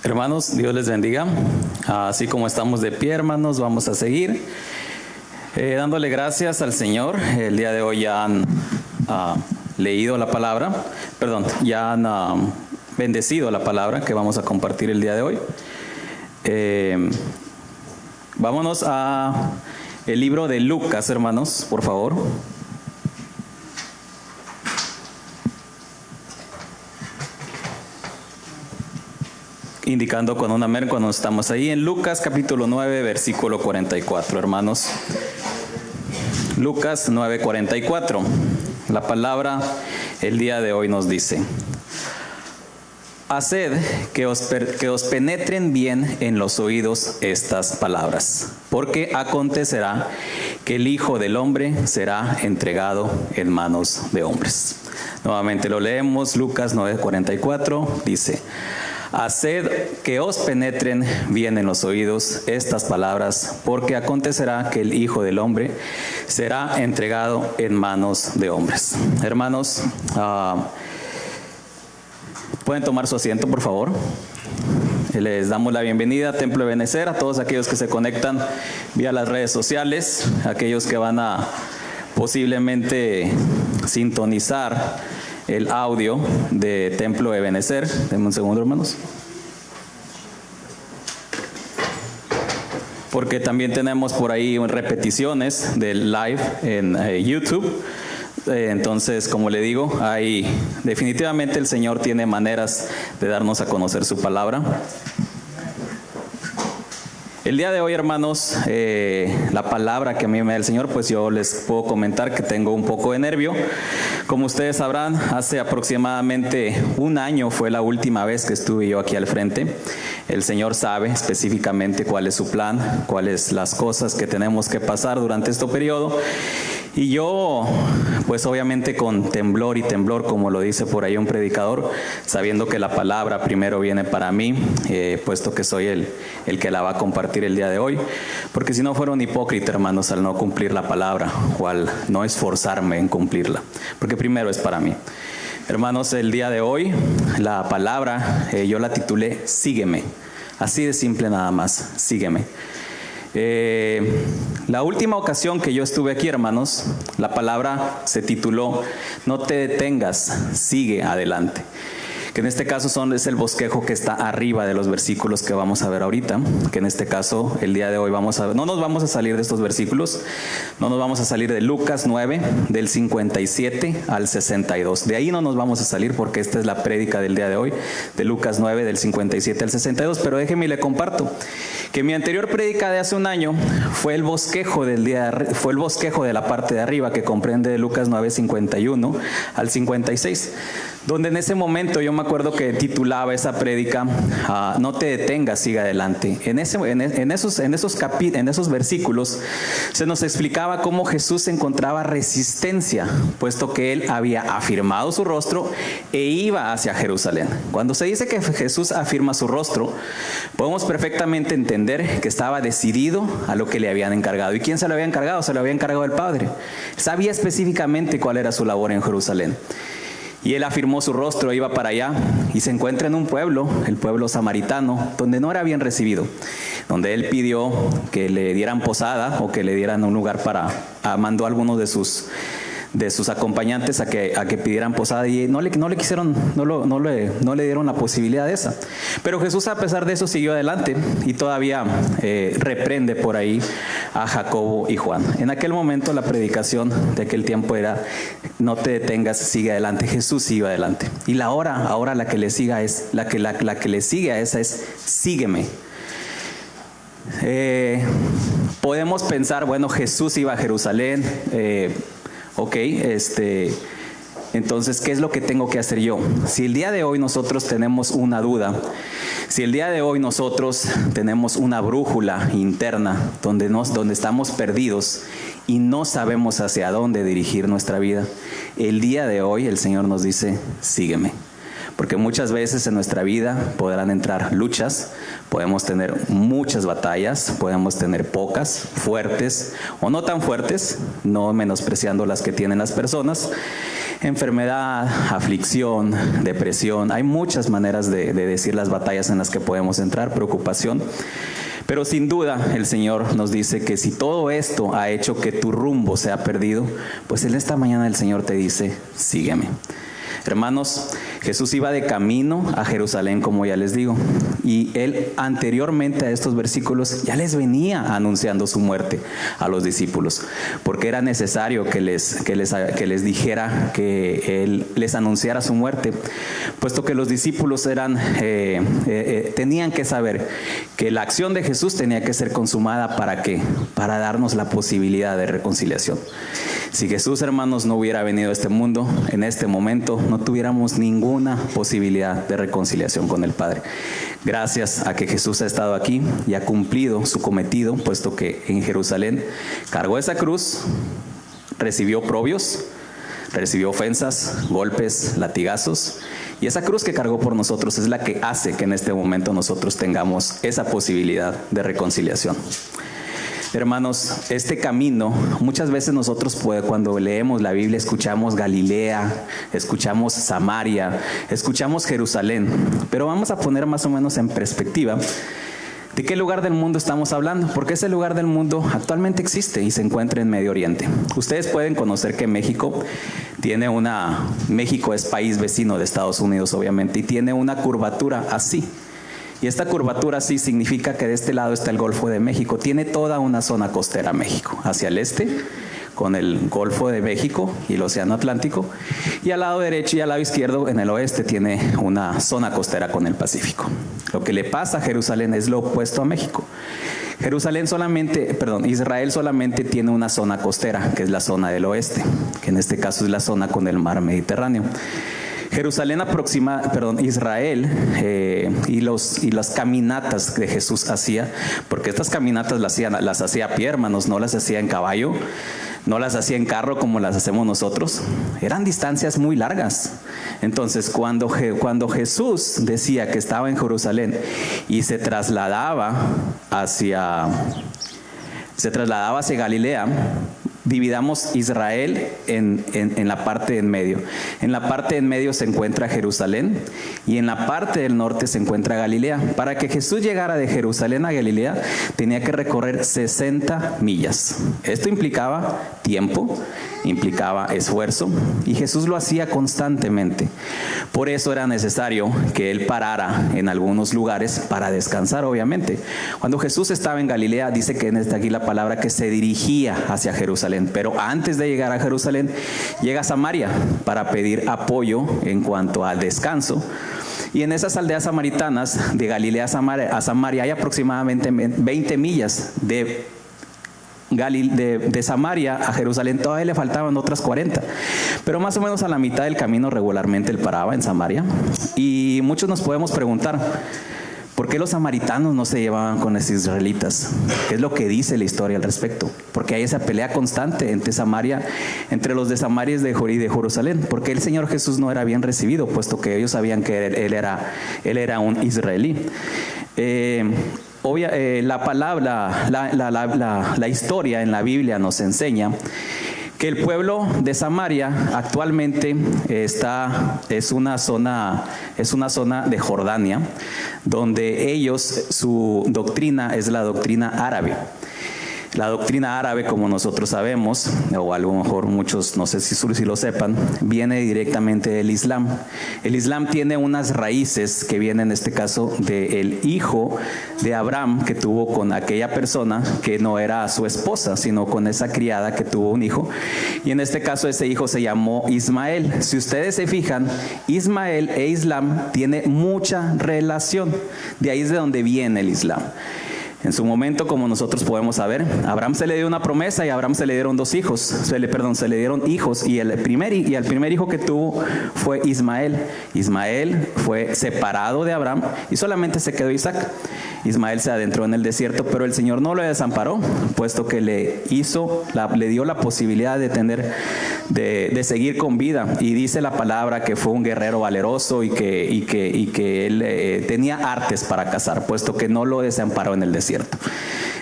Hermanos, Dios les bendiga. Así como estamos de pie, hermanos, vamos a seguir dándole gracias al Señor. El día de hoy ya han leído la palabra, ya han bendecido la palabra que vamos a compartir el día de hoy. Vámonos a el libro de Lucas, hermanos, por favor. Indicando con un amén cuando estamos ahí en Lucas capítulo 9, versículo 44, hermanos. Lucas 9, 44. La palabra el día de hoy nos dice: haced que os penetren bien en los oídos estas palabras, porque acontecerá que el Hijo del Hombre será entregado en manos de hombres. Nuevamente lo leemos, Lucas 9, 44, dice: haced que os penetren bien en los oídos estas palabras, porque acontecerá que el Hijo del Hombre será entregado en manos de hombres. Hermanos, pueden tomar su asiento, por favor. Les damos la bienvenida a Templo Ebenecer, a todos aquellos que se conectan vía las redes sociales, aquellos que van a posiblemente sintonizar el audio de Templo Ebenecer. Denme un segundo, hermanos. Porque también tenemos por ahí repeticiones del live en YouTube. Entonces, como le digo, definitivamente el Señor tiene maneras de darnos a conocer su palabra. El día de hoy, hermanos, la palabra que a mí me da el Señor, pues yo les puedo comentar que tengo un poco de nervio. Como ustedes sabrán, hace aproximadamente un año fue la última vez que estuve yo aquí al frente. El Señor sabe específicamente cuál es su plan, cuáles las cosas que tenemos que pasar durante este periodo. Y yo, pues obviamente con temblor y temblor, como lo dice por ahí un predicador, sabiendo que la palabra primero viene para mí, puesto que soy el que la va a compartir el día de hoy, porque si no fuera un hipócrita, hermanos, al no cumplir la palabra o al no esforzarme en cumplirla, porque primero es para mí. Hermanos, el día de hoy, la palabra, yo la titulé Sígueme, así de simple nada más, sígueme. La última ocasión que yo estuve aquí, hermanos, la palabra se tituló No te detengas, sigue adelante. Que en este caso es el bosquejo que está arriba de los versículos que vamos a ver ahorita, que en este caso el día de hoy no nos vamos a salir de estos versículos, no nos vamos a salir de Lucas 9, del 57 al 62, de ahí no nos vamos a salir porque esta es la prédica del día de hoy, de Lucas 9, del 57 al 62, pero déjeme y le comparto, que mi anterior prédica de hace un año fue el bosquejo de la parte de arriba que comprende de Lucas 9, 51 al 56, donde en ese momento yo me acuerdo que titulaba esa prédica No te detengas, siga adelante. En esos versículos se nos explicaba cómo Jesús encontraba resistencia, puesto que él había afirmado su rostro e iba hacia Jerusalén. Cuando se dice que Jesús afirma su rostro, podemos perfectamente entender que estaba decidido a lo que le habían encargado. ¿Y quién se lo había encargado? Se lo había encargado el Padre. Sabía específicamente cuál era su labor en Jerusalén. Y él afirmó su rostro, iba para allá y se encuentra en un pueblo, el pueblo samaritano, donde no era bien recibido, donde él pidió que le dieran posada o que le dieran un lugar mandó a algunos de sus acompañantes a que pidieran posada y no le dieron la posibilidad de esa. Pero Jesús, a pesar de eso, siguió adelante y todavía reprende por ahí a Jacobo y Juan. En aquel momento la predicación de aquel tiempo era no te detengas, sigue adelante. Jesús siguió adelante. Y ahora la que le sigue a esa es sígueme. Podemos pensar, bueno, Jesús iba a Jerusalén, entonces, ¿qué es lo que tengo que hacer yo? Si el día de hoy nosotros tenemos una duda, si el día de hoy nosotros tenemos una brújula interna donde estamos perdidos y no sabemos hacia dónde dirigir nuestra vida, el día de hoy el Señor nos dice, sígueme. Porque muchas veces en nuestra vida podrán entrar luchas, podemos tener muchas batallas, podemos tener pocas, fuertes o no tan fuertes, no menospreciando las que tienen las personas. enfermedad, aflicción, depresión. Hay muchas maneras de decir las batallas en las que podemos entrar, preocupación. Pero sin duda el Señor nos dice que si todo esto ha hecho que tu rumbo sea perdido, pues en esta mañana el Señor te dice, sígueme. Hermanos, Jesús iba de camino a Jerusalén, como ya les digo, y Él anteriormente a estos versículos ya les venía anunciando su muerte a los discípulos, porque era necesario que les dijera, que Él les anunciara su muerte, puesto que los discípulos tenían que saber que la acción de Jesús tenía que ser consumada. ¿Para qué? Para darnos la posibilidad de reconciliación. Si Jesús, hermanos, no hubiera venido a este mundo, en este momento no tuviéramos ninguna posibilidad de reconciliación con el Padre. Gracias a que Jesús ha estado aquí y ha cumplido su cometido, puesto que en Jerusalén cargó esa cruz, recibió oprobios, recibió ofensas, golpes, latigazos, y esa cruz que cargó por nosotros es la que hace que en este momento nosotros tengamos esa posibilidad de reconciliación. Hermanos, este camino, muchas veces nosotros cuando leemos la Biblia escuchamos Galilea, escuchamos Samaria, escuchamos Jerusalén, pero vamos a poner más o menos en perspectiva de qué lugar del mundo estamos hablando, porque ese lugar del mundo actualmente existe y se encuentra en Medio Oriente. Ustedes pueden conocer que México es país vecino de Estados Unidos, obviamente, y tiene una curvatura así. Y esta curvatura sí significa que de este lado está el Golfo de México. Tiene toda una zona costera México, hacia el este, con el Golfo de México y el Océano Atlántico. Y al lado derecho y al lado izquierdo, en el oeste, tiene una zona costera con el Pacífico. Lo que le pasa a Jerusalén es lo opuesto a México. Israel solamente tiene una zona costera, que es la zona del oeste, que en este caso es la zona con el mar Mediterráneo. Israel y las caminatas que Jesús hacía, porque estas caminatas las hacía a pie, hermanos, no las hacía en caballo, no las hacía en carro como las hacemos nosotros, eran distancias muy largas. Entonces, cuando Jesús decía que estaba en Jerusalén y se trasladaba hacia Galilea, dividamos Israel en la parte en medio. En la parte en medio se encuentra Jerusalén y en la parte del norte se encuentra Galilea. Para que Jesús llegara de Jerusalén a Galilea tenía que recorrer 60 millas. Esto implicaba tiempo, implicaba esfuerzo, y Jesús lo hacía constantemente. Por eso era necesario que Él parara en algunos lugares para descansar, obviamente. Cuando Jesús estaba en Galilea, dice que está aquí la palabra que se dirigía hacia Jerusalén, pero antes de llegar a Jerusalén, llega a Samaria para pedir apoyo en cuanto al descanso. Y en esas aldeas samaritanas, de Galilea a Samaria, hay aproximadamente 20 millas. De Samaria a Jerusalén todavía le faltaban otras 40, pero más o menos a la mitad del camino regularmente Él paraba en Samaria. Y muchos nos podemos preguntar, ¿por qué los samaritanos no se llevaban con los israelitas? ¿Qué es lo que dice la historia al respecto? Porque hay esa pelea constante entre los de Samaria y de Jerusalén, porque el Señor Jesús no era bien recibido, puesto que ellos sabían que Él era un israelí. La historia en la Biblia nos enseña que el pueblo de Samaria actualmente es una zona de Jordania, donde su doctrina es la doctrina árabe. La doctrina árabe, como nosotros sabemos, o a lo mejor muchos no sé si lo sepan, viene directamente del Islam. El Islam tiene unas raíces que vienen en este caso del hijo de Abraham, que tuvo con aquella persona que no era su esposa, sino con esa criada que tuvo un hijo. Y en este caso ese hijo se llamó Ismael. Si ustedes se fijan, Ismael e Islam tiene mucha relación. De ahí es de donde viene el Islam. En su momento, como nosotros podemos saber, a Abraham se le dio una promesa y a Abraham se le dieron se le dieron hijos, y el primer hijo que tuvo fue Ismael. Ismael fue separado de Abraham y solamente se quedó Isaac. Ismael se adentró en el desierto, pero el Señor no lo desamparó, puesto que le dio la posibilidad de seguir con vida. Y dice la palabra que fue un guerrero valeroso y que él tenía artes para cazar, puesto que no lo desamparó en el desierto. desierto.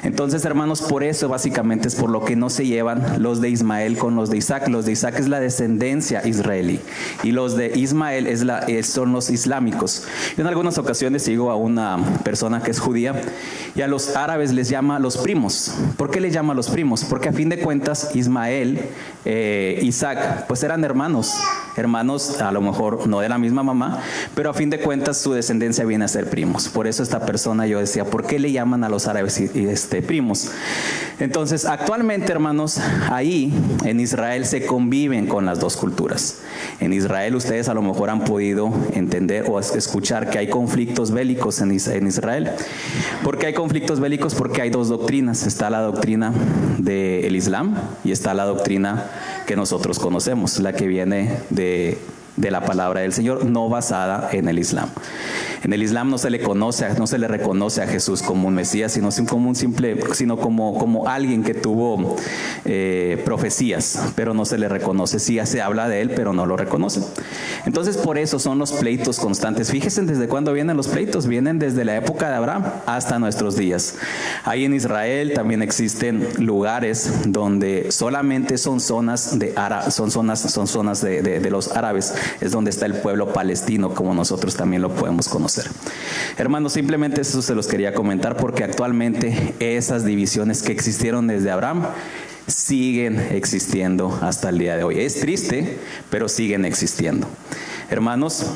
Entonces, hermanos, por eso básicamente es por lo que no se llevan los de Ismael con los de Isaac. Los de Isaac es la descendencia israelí y los de Ismael son los islámicos. Yo en algunas ocasiones sigo a una persona que es judía y a los árabes les llama los primos. ¿Por qué les llama los primos? Porque a fin de cuentas Ismael, Isaac, pues eran hermanos a lo mejor no de la misma mamá, pero a fin de cuentas su descendencia viene a ser primos. Por eso esta persona, yo decía, ¿por qué le llaman a los árabes primos? Entonces, actualmente, hermanos, ahí en Israel se conviven con las dos culturas. En Israel ustedes a lo mejor han podido entender o escuchar que hay conflictos bélicos en Israel. ¿Por qué hay conflictos bélicos? Porque hay dos doctrinas. Está la doctrina del Islam y está la doctrina que nosotros conocemos, la que viene de la palabra del Señor, no basada en el Islam. En el Islam no se le reconoce a Jesús como un Mesías, sino como alguien que tuvo profecías, pero no se le reconoce. Sí se habla de él, pero no lo reconoce. Entonces, por eso son los pleitos constantes. Fíjense desde cuándo vienen los pleitos. Vienen desde la época de Abraham hasta nuestros días. Ahí en Israel también existen lugares donde solamente son zonas de los árabes. Es donde está el pueblo palestino, como nosotros también lo podemos conocer. Hermanos, simplemente eso se los quería comentar porque actualmente esas divisiones que existieron desde Abraham siguen existiendo hasta el día de hoy. Es triste, pero siguen existiendo. Hermanos,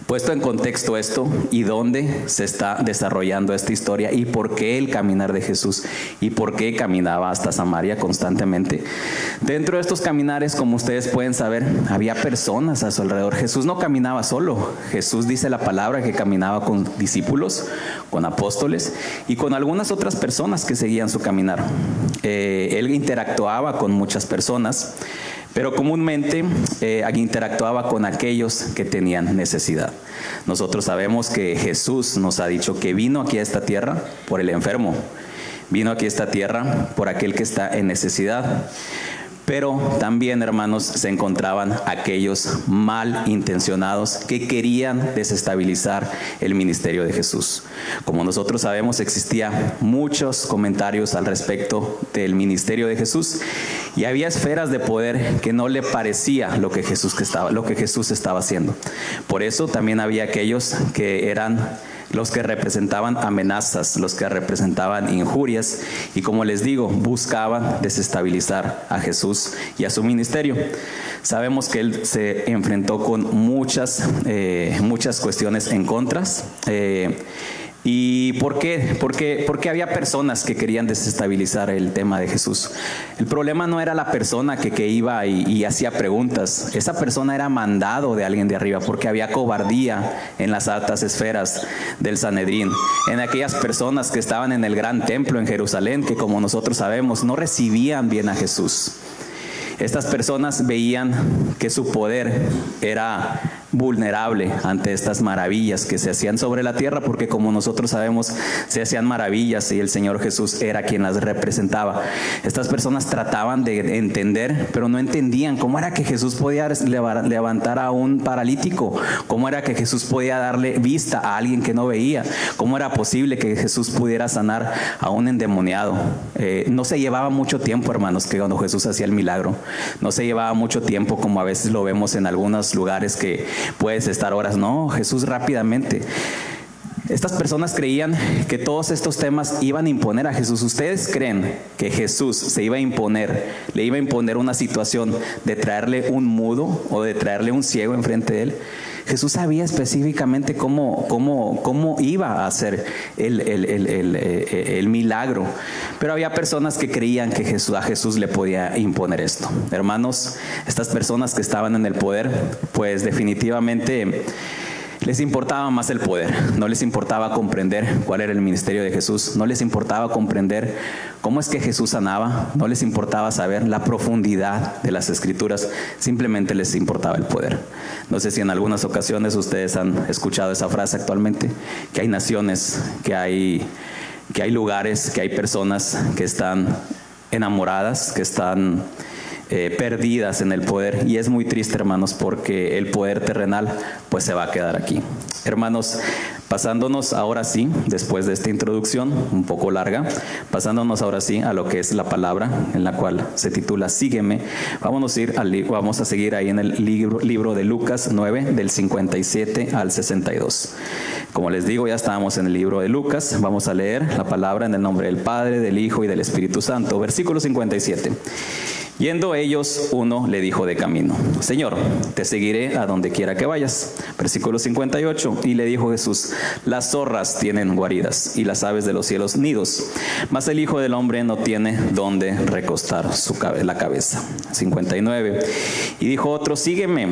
puesto en contexto esto y dónde se está desarrollando esta historia y por qué el caminar de Jesús y por qué caminaba hasta Samaria constantemente. Dentro de estos caminares, como ustedes pueden saber, había personas a su alrededor. Jesús no caminaba solo. Jesús dice la palabra que caminaba con discípulos, con apóstoles y con algunas otras personas que seguían su caminar. Él interactuaba con muchas personas, pero comúnmente interactuaba con aquellos que tenían necesidad. Nosotros sabemos que Jesús nos ha dicho que vino aquí a esta tierra por el enfermo, vino aquí a esta tierra por aquel que está en necesidad. Pero también, hermanos, se encontraban aquellos malintencionados que querían desestabilizar el ministerio de Jesús. Como nosotros sabemos, existía muchos comentarios al respecto del ministerio de Jesús y había esferas de poder que no le parecía lo que Jesús estaba haciendo. Por eso también había aquellos que eran los que representaban amenazas, los que representaban injurias y, como les digo, buscaban desestabilizar a Jesús y a su ministerio. Sabemos que él se enfrentó con muchas cuestiones en contras. ¿Y por qué? Porque había personas que querían desestabilizar el tema de Jesús. El problema no era la persona que iba y hacía preguntas. Esa persona era mandado de alguien de arriba, porque había cobardía en las altas esferas del Sanedrín, en aquellas personas que estaban en el gran templo en Jerusalén, que, como nosotros sabemos, no recibían bien a Jesús. Estas personas veían que su poder era vulnerable ante estas maravillas que se hacían sobre la tierra, porque, como nosotros sabemos, se hacían maravillas y el Señor Jesús era quien las representaba. Estas personas trataban de entender, pero no entendían cómo era que Jesús podía levantar a un paralítico, cómo era que Jesús podía darle vista a alguien que no veía, cómo era posible que Jesús pudiera sanar a un endemoniado. No se llevaba mucho tiempo, hermanos, que cuando Jesús hacía el milagro, no se llevaba mucho tiempo como a veces lo vemos en algunos lugares que puedes estar horas. No, Jesús rápidamente. Estas personas creían que todos estos temas iban a imponer a Jesús. ¿Ustedes creen que Jesús se iba a imponer, le iba a imponer una situación de traerle un mudo o de traerle un ciego enfrente de él? Jesús sabía específicamente cómo iba a hacer el milagro. Pero había personas que creían que a Jesús le podía imponer esto. Hermanos, estas personas que estaban en el poder, pues definitivamente les importaba más el poder. No les importaba comprender cuál era el ministerio de Jesús. No les importaba comprender cómo es que Jesús sanaba. No les importaba saber la profundidad de las Escrituras. Simplemente les importaba el poder. No sé si en algunas ocasiones ustedes han escuchado esa frase actualmente, que hay naciones, que hay lugares, que hay personas que están enamoradas, que están perdidas en el poder, y es muy triste, hermanos, porque el poder terrenal pues se va a quedar aquí. Hermanos, Pasándonos ahora sí, después de esta introducción un poco larga, pasándonos ahora sí a lo que es la palabra en la cual se titula Sígueme, vamos a seguir ahí en el libro de Lucas 9, del 57 al 62. Como les digo, ya estábamos en el libro de Lucas, vamos a leer la palabra en el nombre del Padre, del Hijo y del Espíritu Santo. Versículo 57. Yendo ellos, uno le dijo de camino: Señor, te seguiré a donde quiera que vayas. Versículo 58. Y le dijo Jesús: las zorras tienen guaridas y las aves de los cielos nidos, mas el Hijo del Hombre no tiene donde recostar la cabeza. 59. Y dijo otro: sígueme.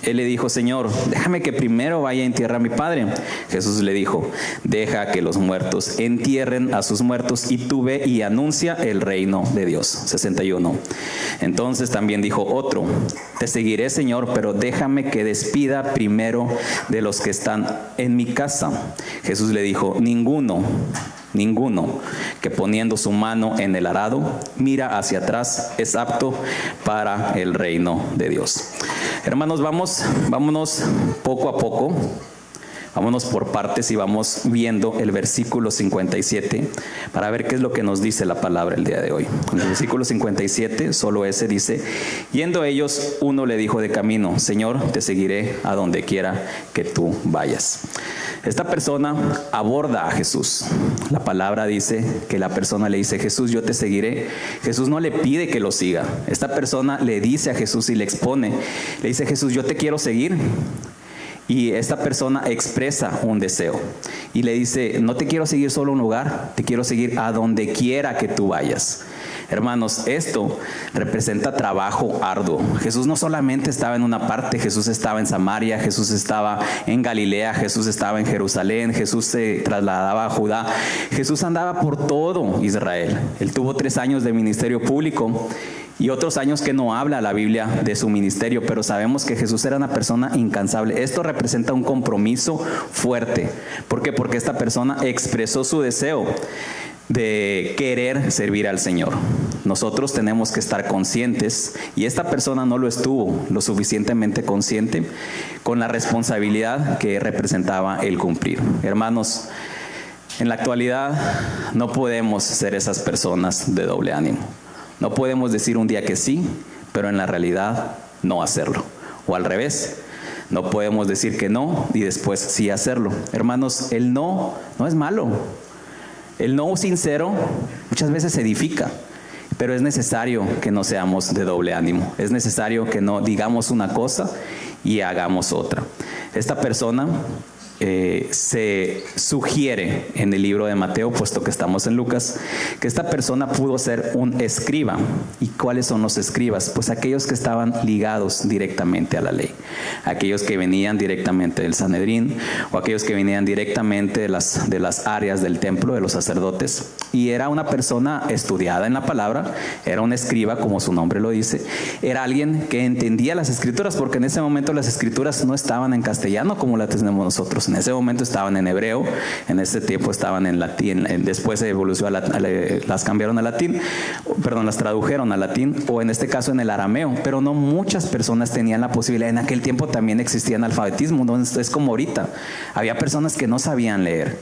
Él le dijo: Señor, déjame que primero vaya a enterrar a mi padre. Jesús le dijo: deja que los muertos entierren a sus muertos, y tú ve y anuncia el reino de Dios. 61. Entonces también dijo otro: te seguiré, Señor, pero déjame que despida primero de los que están en mi casa. Jesús le dijo: ninguno que poniendo su mano en el arado mira hacia atrás es apto para el reino de Dios. Hermanos, vámonos poco a poco. Vámonos por partes y vamos viendo el versículo 57 para ver qué es lo que nos dice la palabra el día de hoy. En el versículo 57, solo ese dice: yendo ellos, uno le dijo de camino: Señor, te seguiré a donde quiera que tú vayas. Esta persona aborda a Jesús. La palabra dice que la persona le dice: Jesús, yo te seguiré. Jesús no le pide que lo siga. Esta persona le dice a Jesús y le expone. Le dice: Jesús, yo te quiero seguir. Y esta persona expresa un deseo y le dice: no te quiero seguir solo a un lugar, te quiero seguir a donde quiera que tú vayas. Hermanos, esto representa trabajo arduo. Jesús no solamente estaba en una parte, Jesús estaba en Samaria, Jesús estaba en Galilea, Jesús estaba en Jerusalén, Jesús se trasladaba a Judá, Jesús andaba por todo Israel. Él tuvo 3 años de ministerio público y otros años que no habla la Biblia de su ministerio, pero sabemos que Jesús era una persona incansable. Esto representa un compromiso fuerte. ¿Por qué? Porque esta persona expresó su deseo de querer servir al Señor. Nosotros tenemos que estar conscientes, y esta persona no lo estuvo lo suficientemente consciente con la responsabilidad que representaba el cumplir. Hermanos, en la actualidad no podemos ser esas personas de doble ánimo. No podemos decir un día que sí, pero en la realidad no hacerlo. O al revés, no podemos decir que no y después sí hacerlo. Hermanos, el no es malo. El no sincero muchas veces edifica, pero es necesario que no seamos de doble ánimo. Es necesario que no digamos una cosa y hagamos otra. Esta persona se sugiere en el libro de Mateo, puesto que estamos en Lucas, que esta persona pudo ser un escriba. ¿Y cuáles son los escribas? Pues aquellos que estaban ligados directamente a la ley, aquellos que venían directamente del Sanedrín, o aquellos que venían directamente de las áreas del templo, de los sacerdotes. Y era una persona estudiada en la palabra, era un escriba, como su nombre lo dice, era alguien que entendía las escrituras, porque en ese momento las escrituras no estaban en castellano como las tenemos nosotros. En ese momento estaban en hebreo, en ese tiempo estaban en latín, después se evolucionó las cambiaron a latín, las tradujeron a latín, o en este caso en el arameo, pero no muchas personas tenían la posibilidad. En aquel tiempo también existía analfabetismo, no es como ahorita, había personas que no sabían leer.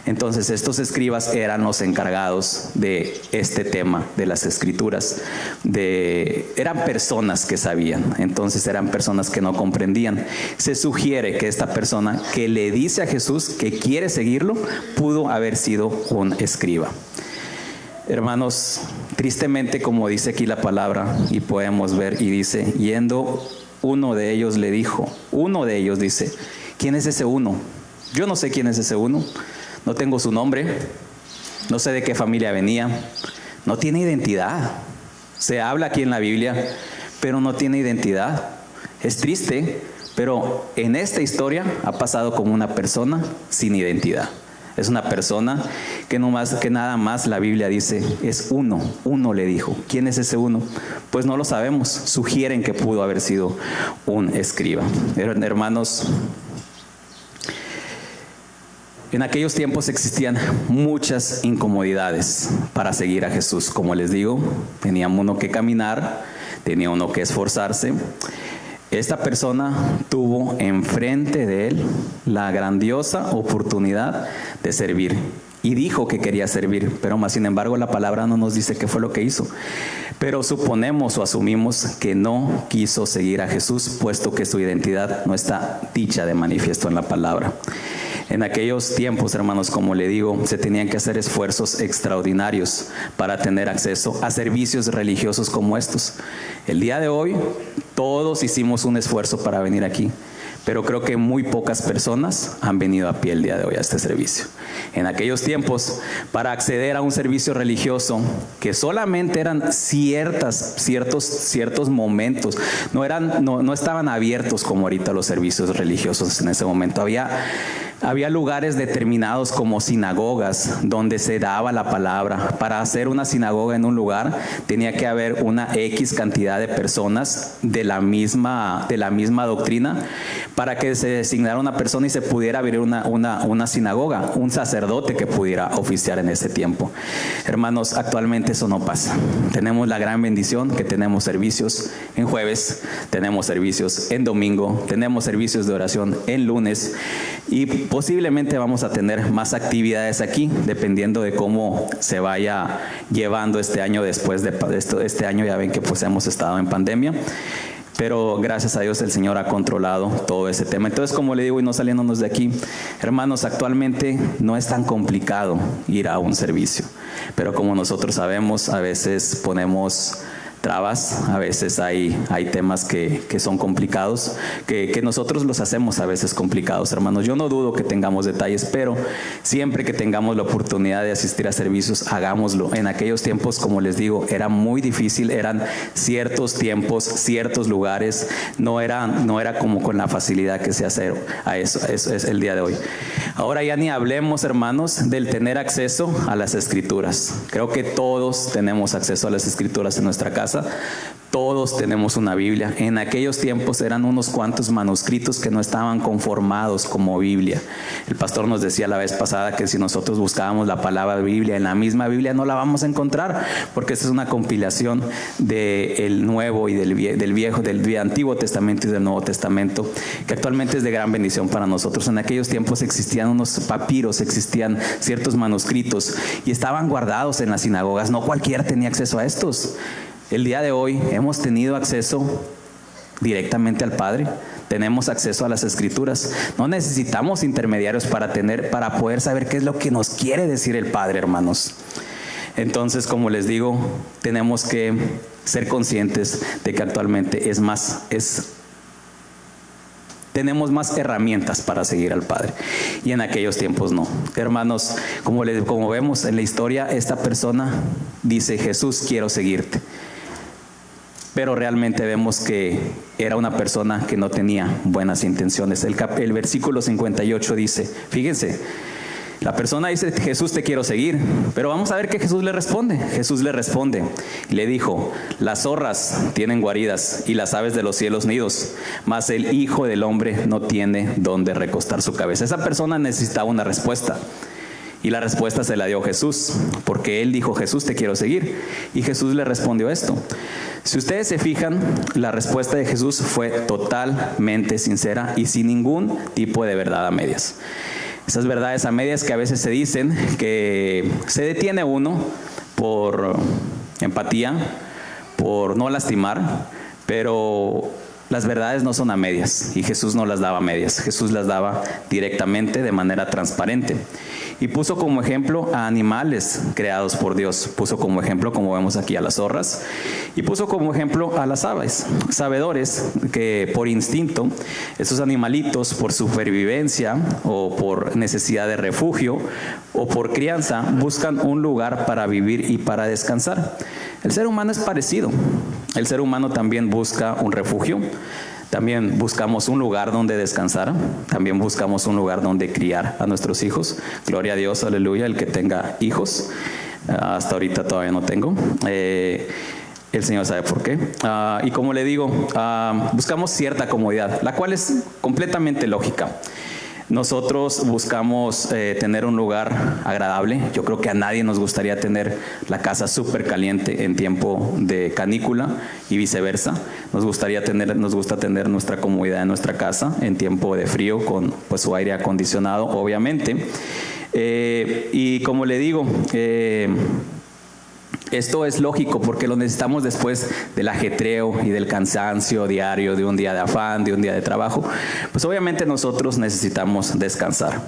Entonces estos escribas eran los encargados de este tema de las escrituras, eran personas que sabían, entonces eran personas que no comprendían. Se sugiere que esta persona que le dice a Jesús que quiere seguirlo pudo haber sido un escriba. Hermanos, tristemente, como dice aquí la palabra, y podemos ver, y dice: yendo, uno de ellos dice: ¿quién es ese uno? Yo no sé quién es ese uno. No tengo su nombre, no sé de qué familia venía, no tiene identidad. Se habla aquí en la Biblia, pero no tiene identidad. Es triste, pero en esta historia ha pasado como una persona sin identidad. Es una persona que nada más la Biblia dice es uno le dijo. ¿Quién es ese uno? Pues no lo sabemos. Sugieren que pudo haber sido un escriba. Hermanos, en aquellos tiempos existían muchas incomodidades para seguir a Jesús. Como les digo, tenía uno que caminar, tenía uno que esforzarse. esta persona tuvo enfrente de él la grandiosa oportunidad de servir. Y dijo que quería servir, pero más sin embargo la palabra no nos dice qué fue lo que hizo. Pero suponemos o asumimos que no quiso seguir a Jesús, puesto que su identidad no está dicha de manifiesto en la palabra. En aquellos tiempos, hermanos, como le digo, se tenían que hacer esfuerzos extraordinarios para tener acceso a servicios religiosos como estos. El día de hoy, todos hicimos un esfuerzo para venir aquí, pero creo que muy pocas personas han venido a pie el día de hoy a este servicio. En aquellos tiempos, para acceder a un servicio religioso, que solamente eran ciertos momentos, no estaban abiertos como ahorita los servicios religiosos en ese momento. Había lugares determinados como sinagogas donde se daba la palabra. Para hacer una sinagoga en un lugar tenía que haber una X cantidad de personas de la misma doctrina para que se designara una persona y se pudiera abrir una sinagoga, un sacerdote que pudiera oficiar en ese tiempo. Hermanos, actualmente eso no pasa. Tenemos la gran bendición que tenemos servicios en jueves, tenemos servicios en domingo, tenemos servicios de oración en lunes y posiblemente vamos a tener más actividades aquí, dependiendo de cómo se vaya llevando este año. Después de este año ya ven que pues hemos estado en pandemia, pero gracias a Dios el Señor ha controlado todo ese tema. Entonces, como le digo, y no saliéndonos de aquí, hermanos, actualmente no es tan complicado ir a un servicio, pero como nosotros sabemos, a veces ponemos trabas, a veces hay temas que son complicados, que nosotros los hacemos a veces complicados, hermanos. Yo no dudo que tengamos detalles, pero siempre que tengamos la oportunidad de asistir a servicios, hagámoslo. En aquellos tiempos, como les digo, era muy difícil, eran ciertos tiempos, ciertos lugares, no era como con la facilidad que se hace a eso es el día de hoy. Ahora ya ni hablemos, hermanos, del tener acceso a las Escrituras. Creo que todos tenemos acceso a las Escrituras en nuestra casa. Todos tenemos una Biblia. En aquellos tiempos eran unos cuantos manuscritos que no estaban conformados como Biblia. El pastor nos decía la vez pasada que si nosotros buscábamos la palabra Biblia en la misma Biblia no la vamos a encontrar, porque esta es una compilación del Nuevo y del Antiguo Testamento y del Nuevo Testamento, que actualmente es de gran bendición para nosotros. En aquellos tiempos existían unos papiros, existían ciertos manuscritos y estaban guardados en las sinagogas. No cualquiera tenía acceso a estos. El día de hoy hemos tenido acceso directamente al Padre, tenemos acceso a las Escrituras. No necesitamos intermediarios para poder saber qué es lo que nos quiere decir el Padre, hermanos. Entonces, como les digo, tenemos que ser conscientes de que actualmente tenemos más herramientas para seguir al Padre, y en aquellos tiempos no. Hermanos, como vemos en la historia, esta persona dice: Jesús, quiero seguirte. Pero realmente vemos que era una persona que no tenía buenas intenciones. El versículo 58 dice, fíjense, la persona dice: Jesús, te quiero seguir. Pero vamos a ver qué Jesús le responde. Jesús le responde y le dijo: las zorras tienen guaridas y las aves de los cielos nidos, mas el Hijo del Hombre no tiene dónde recostar su cabeza. Esa persona necesitaba una respuesta. Y la respuesta se la dio Jesús, porque él dijo: Jesús, te quiero seguir. Y Jesús le respondió esto. Si ustedes se fijan, la respuesta de Jesús fue totalmente sincera y sin ningún tipo de verdad a medias. Esas verdades a medias que a veces se dicen, que se detiene uno por empatía, por no lastimar, pero las verdades no son a medias, y Jesús no las daba a medias. Jesús las daba directamente, de manera transparente. Y puso como ejemplo a animales creados por Dios. Puso como ejemplo, como vemos aquí, a las zorras. Y puso como ejemplo a las aves. Sabedores que por instinto, esos animalitos por supervivencia o por necesidad de refugio o por crianza, buscan un lugar para vivir y para descansar. El ser humano es parecido. El ser humano también busca un refugio. También buscamos un lugar donde descansar, también buscamos un lugar donde criar a nuestros hijos. Gloria a Dios, aleluya, el que tenga hijos. Hasta ahorita todavía no tengo. El Señor sabe por qué. Y como le digo, buscamos cierta comodidad, la cual es completamente lógica. Nosotros buscamos tener un lugar agradable. Yo creo que a nadie nos gustaría tener la casa súper caliente en tiempo de canícula y viceversa. Nos gusta tener nuestra comodidad en nuestra casa en tiempo de frío con pues, su aire acondicionado, obviamente. Y como le digo, esto es lógico porque lo necesitamos después del ajetreo y del cansancio diario, de un día de afán, de un día de trabajo. Pues obviamente nosotros necesitamos descansar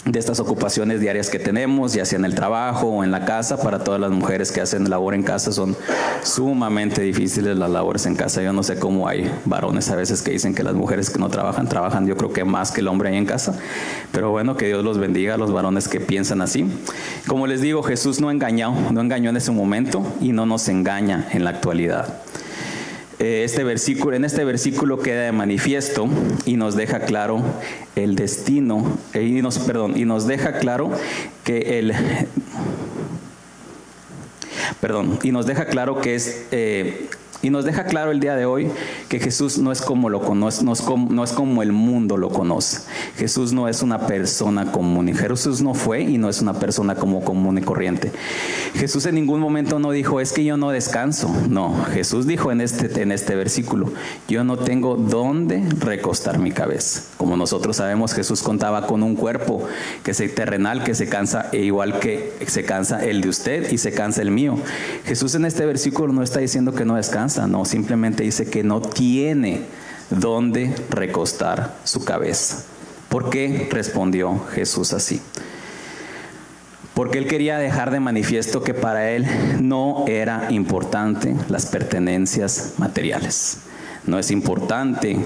de estas ocupaciones diarias que tenemos, ya sea en el trabajo o en la casa. Para todas las mujeres que hacen labor en casa son sumamente difíciles las labores en casa. Yo no sé cómo hay varones a veces que dicen que las mujeres que no trabajan, yo creo que más que el hombre ahí en casa. Pero bueno, que Dios los bendiga a los varones que piensan así. Como les digo, Jesús no engañó en ese momento y no nos engaña en la actualidad. En este versículo queda de manifiesto y nos deja claro el destino, y nos deja claro que nos deja claro el día de hoy que Jesús no es como el mundo lo conoce. Jesús no es una persona común. Y Jesús no fue y no es una persona como común y corriente. Jesús en ningún momento no dijo, es que yo no descanso. No, Jesús dijo en este versículo, yo no tengo dónde recostar mi cabeza. Como nosotros sabemos, Jesús contaba con un cuerpo que es terrenal, que se cansa, igual que se cansa el de usted y se cansa el mío. Jesús en este versículo no está diciendo que no descansa. No, simplemente dice que no tiene dónde recostar su cabeza. ¿Por qué respondió Jesús así? Porque él quería dejar de manifiesto que para él no era importante las pertenencias materiales. No es importante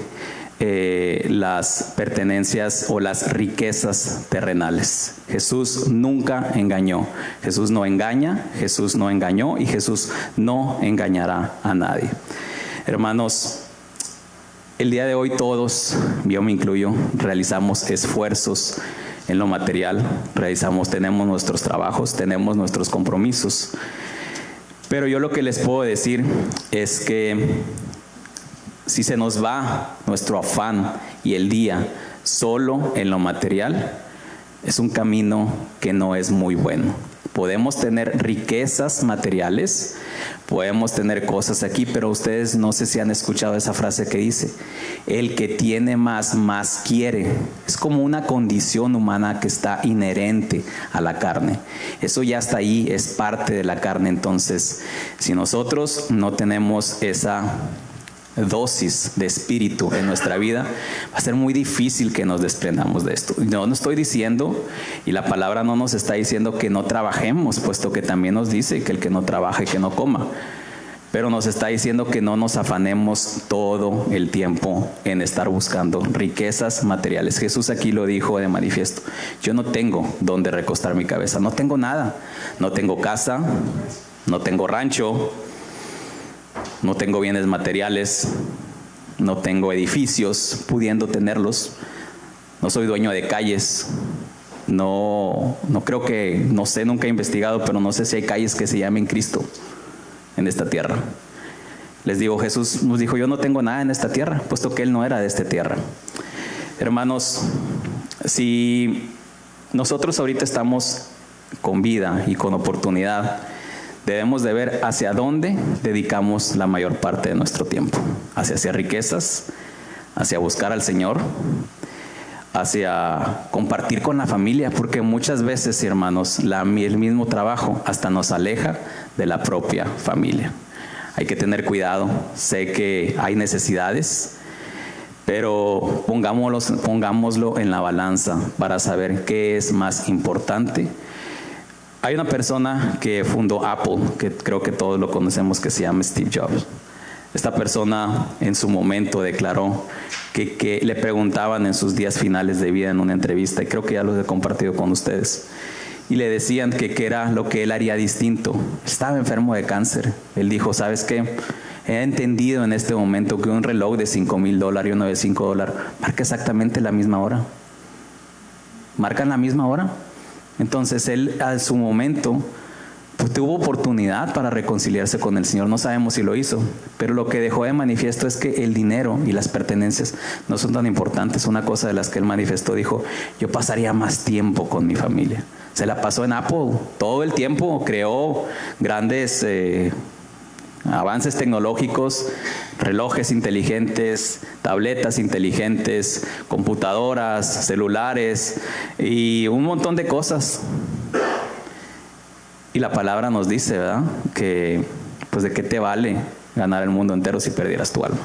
las pertenencias o las riquezas terrenales. Jesús nunca engañó. Jesús no engaña, Jesús no engañó y Jesús no engañará a nadie. Hermanos, el día de hoy todos, yo me incluyo, realizamos esfuerzos en lo material, tenemos nuestros trabajos, tenemos nuestros compromisos. Pero yo lo que les puedo decir es que si se nos va nuestro afán y el día solo en lo material, es un camino que no es muy bueno. Podemos tener riquezas materiales, podemos tener cosas aquí, pero ustedes no sé si han escuchado esa frase que dice, el que tiene más quiere. Es como una condición humana que está inherente a la carne. Eso ya está ahí, es parte de la carne. Entonces, si nosotros no tenemos esa dosis de espíritu en nuestra vida, va a ser muy difícil que nos desprendamos de esto. No estoy diciendo, y la palabra no nos está diciendo que no trabajemos, puesto que también nos dice que el que no trabaje, que no coma. Pero nos está diciendo que no nos afanemos todo el tiempo en estar buscando riquezas materiales. Jesús aquí lo dijo de manifiesto. Yo no tengo dónde recostar mi cabeza, no tengo nada. No tengo casa, no tengo rancho, no tengo bienes materiales, no tengo edificios pudiendo tenerlos, no soy dueño de calles, no creo que, no sé, nunca he investigado, pero no sé si hay calles que se llamen Cristo en esta tierra. Les digo, Jesús nos dijo, yo no tengo nada en esta tierra, puesto que Él no era de esta tierra. Hermanos, si nosotros ahorita estamos con vida y con oportunidad, debemos de ver hacia dónde dedicamos la mayor parte de nuestro tiempo. Hacia riquezas, hacia buscar al Señor, hacia compartir con la familia, porque muchas veces, hermanos, el mismo trabajo hasta nos aleja de la propia familia. Hay que tener cuidado. Sé que hay necesidades, pero pongámoslo en la balanza para saber qué es más importante. Hay una persona que fundó Apple, que creo que todos lo conocemos, que se llama Steve Jobs. Esta persona en su momento declaró que le preguntaban en sus días finales de vida en una entrevista, y creo que ya los he compartido con ustedes, y le decían que qué era lo que él haría distinto. Estaba enfermo de cáncer. Él dijo, ¿sabes qué? He entendido en este momento que un reloj de $5,000 y uno de $5 marca exactamente la misma hora. ¿Marcan la misma hora? Entonces él a su momento pues tuvo oportunidad para reconciliarse con el Señor. No sabemos si lo hizo, pero lo que dejó de manifiesto es que el dinero y las pertenencias no son tan importantes. Una cosa de las que él manifestó, dijo: yo pasaría más tiempo con mi familia. Se la pasó en Apple todo el tiempo, creó grandes avances tecnológicos, relojes inteligentes, tabletas inteligentes, computadoras, celulares y un montón de cosas. Y la palabra nos dice, ¿verdad?, que pues de qué te vale ganar el mundo entero si perdieras tu alma.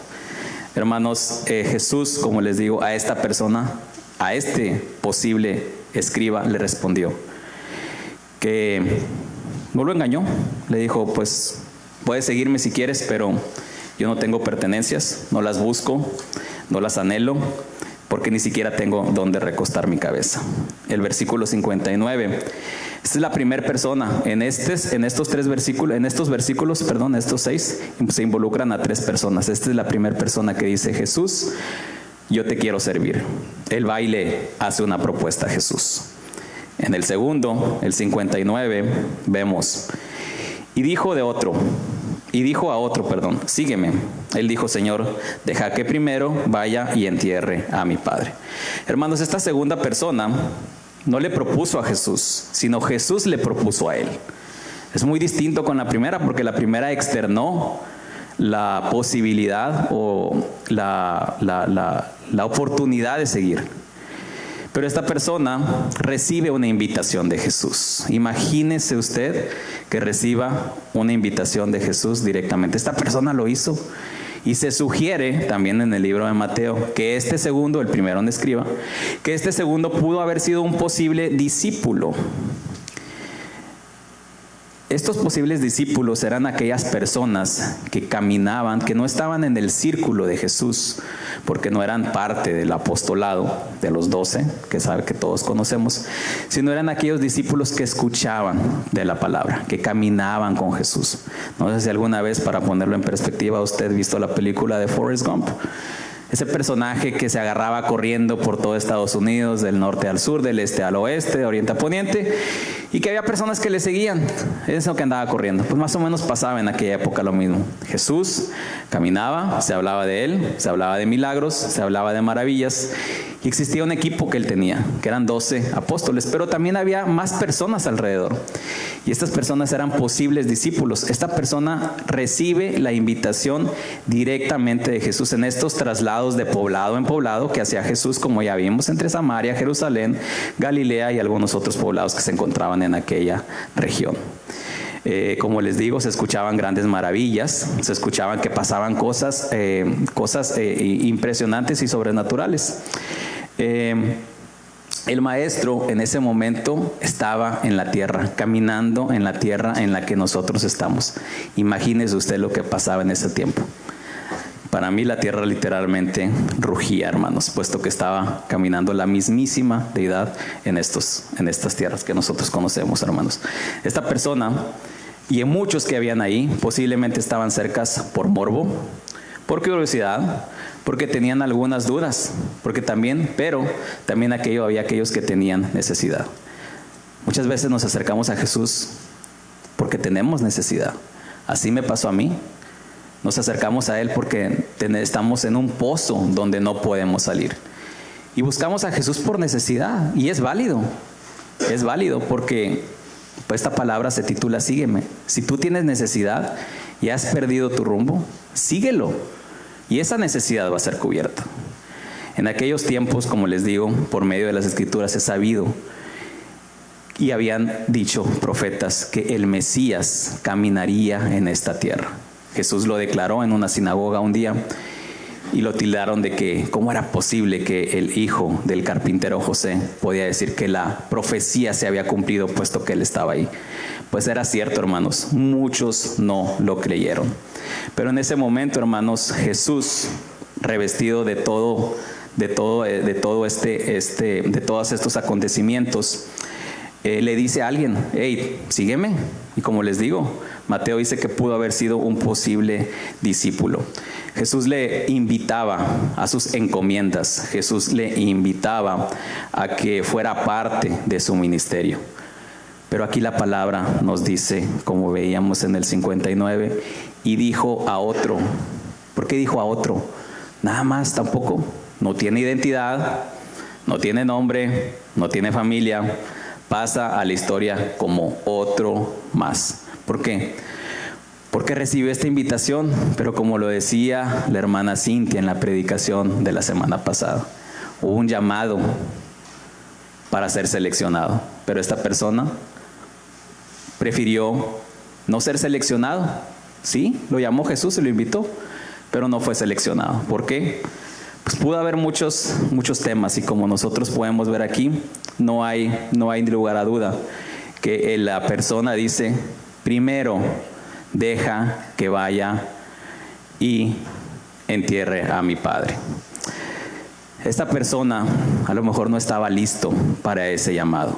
Hermanos, Jesús, como les digo, a esta persona, a este posible escriba, le respondió que no lo engañó. Le dijo: pues puedes seguirme si quieres, pero yo no tengo pertenencias, no las busco, no las anhelo, porque ni siquiera tengo dónde recostar mi cabeza. El versículo 59. Esta es la primera persona. Estos 6, se involucran a 3 personas. Esta es la primera persona que dice: Jesús, yo te quiero servir. Él va y le hace una propuesta a Jesús. En el segundo, el 59, vemos: y dijo a otro, sígueme. Él dijo: Señor, deja que primero vaya y entierre a mi padre. Hermanos, esta segunda persona no le propuso a Jesús, sino Jesús le propuso a él. Es muy distinto con la primera, porque la primera externó la posibilidad o la oportunidad de seguir. Pero esta persona recibe una invitación de Jesús. Imagínese usted que reciba una invitación de Jesús directamente. Esta persona lo hizo. Y se sugiere también en el libro de Mateo que este segundo, el primero en escriba, que este segundo pudo haber sido un posible discípulo. Estos posibles discípulos eran aquellas personas que caminaban, que no estaban en el círculo de Jesús, porque no eran parte del apostolado de los 12, que sabe que todos conocemos, sino eran aquellos discípulos que escuchaban de la palabra, que caminaban con Jesús. No sé si alguna vez, para ponerlo en perspectiva, usted ha visto la película de Forrest Gump. Ese personaje que se agarraba corriendo por todo Estados Unidos, del norte al sur, del este al oeste, de oriente a poniente, y que había personas que le seguían. Es lo que andaba corriendo. Pues más o menos pasaba en aquella época lo mismo. Jesús caminaba, se hablaba de él, se hablaba de milagros, se hablaba de maravillas, y existía un equipo que él tenía, que eran 12 apóstoles, pero también había más personas alrededor. Y estas personas eran posibles discípulos. Esta persona recibe la invitación directamente de Jesús en estos traslados de poblado en poblado que hacía Jesús, como ya vimos, entre Samaria, Jerusalén, Galilea y algunos otros poblados que se encontraban en aquella región. Como les digo, se escuchaban grandes maravillas, se escuchaban que pasaban cosas impresionantes y sobrenaturales. El maestro en ese momento estaba en la tierra, caminando en la tierra en la que nosotros estamos. Imagínese usted lo que pasaba en ese tiempo. Para mí la tierra literalmente rugía, hermanos, puesto que estaba caminando la mismísima deidad en estas tierras que nosotros conocemos, hermanos. Esta persona y en muchos que habían ahí posiblemente estaban cercas por morbo, por curiosidad, porque tenían algunas dudas, pero también había aquellos que tenían necesidad. Muchas veces nos acercamos a Jesús porque tenemos necesidad. Así me pasó a mí. Nos acercamos a Él porque estamos en un pozo donde no podemos salir. Y buscamos a Jesús por necesidad. Y es válido. Es válido porque esta palabra se titula Sígueme. Si tú tienes necesidad y has perdido tu rumbo, síguelo. Y esa necesidad va a ser cubierta. En aquellos tiempos, como les digo, por medio de las Escrituras he sabido y habían dicho profetas que el Mesías caminaría en esta tierra. Jesús lo declaró en una sinagoga un día y lo tildaron de que cómo era posible que el hijo del carpintero José podía decir que la profecía se había cumplido puesto que él estaba ahí. Pues era cierto, hermanos, muchos no lo creyeron. Pero en ese momento, hermanos, Jesús, revestido de todos estos acontecimientos, le dice a alguien: hey, sígueme. Y como les digo, Mateo dice que pudo haber sido un posible discípulo. Jesús le invitaba a sus encomiendas. Jesús le invitaba a que fuera parte de su ministerio. Pero aquí la palabra nos dice, como veíamos en el 59, y dijo a otro. ¿Por qué dijo a otro? Nada más, tampoco. No tiene identidad, no tiene nombre, no tiene familia. Pasa a la historia como otro más. ¿Por qué? Porque recibió esta invitación, pero como lo decía la hermana Cintia en la predicación de la semana pasada, hubo un llamado para ser seleccionado, pero esta persona prefirió no ser seleccionado. Sí, lo llamó Jesús y lo invitó, pero no fue seleccionado. ¿Por qué? Pues pudo haber muchos temas, y como nosotros podemos ver aquí, no hay lugar a duda que la persona dice: primero deja que vaya y entierre a mi padre. Esta persona a lo mejor no estaba listo para ese llamado.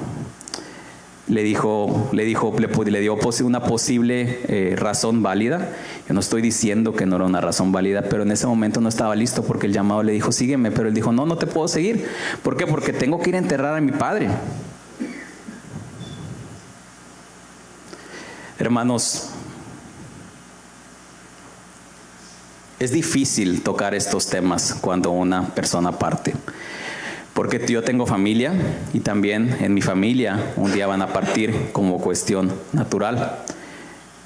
Le dio una posible razón válida. Yo no estoy diciendo que no era una razón válida, pero en ese momento no estaba listo, porque el llamado le dijo: sígueme, pero él dijo: no te puedo seguir. ¿Por qué? Porque tengo que ir a enterrar a mi padre. Hermanos, es difícil tocar estos temas cuando una persona parte, porque yo tengo familia y también en mi familia un día van a partir como cuestión natural.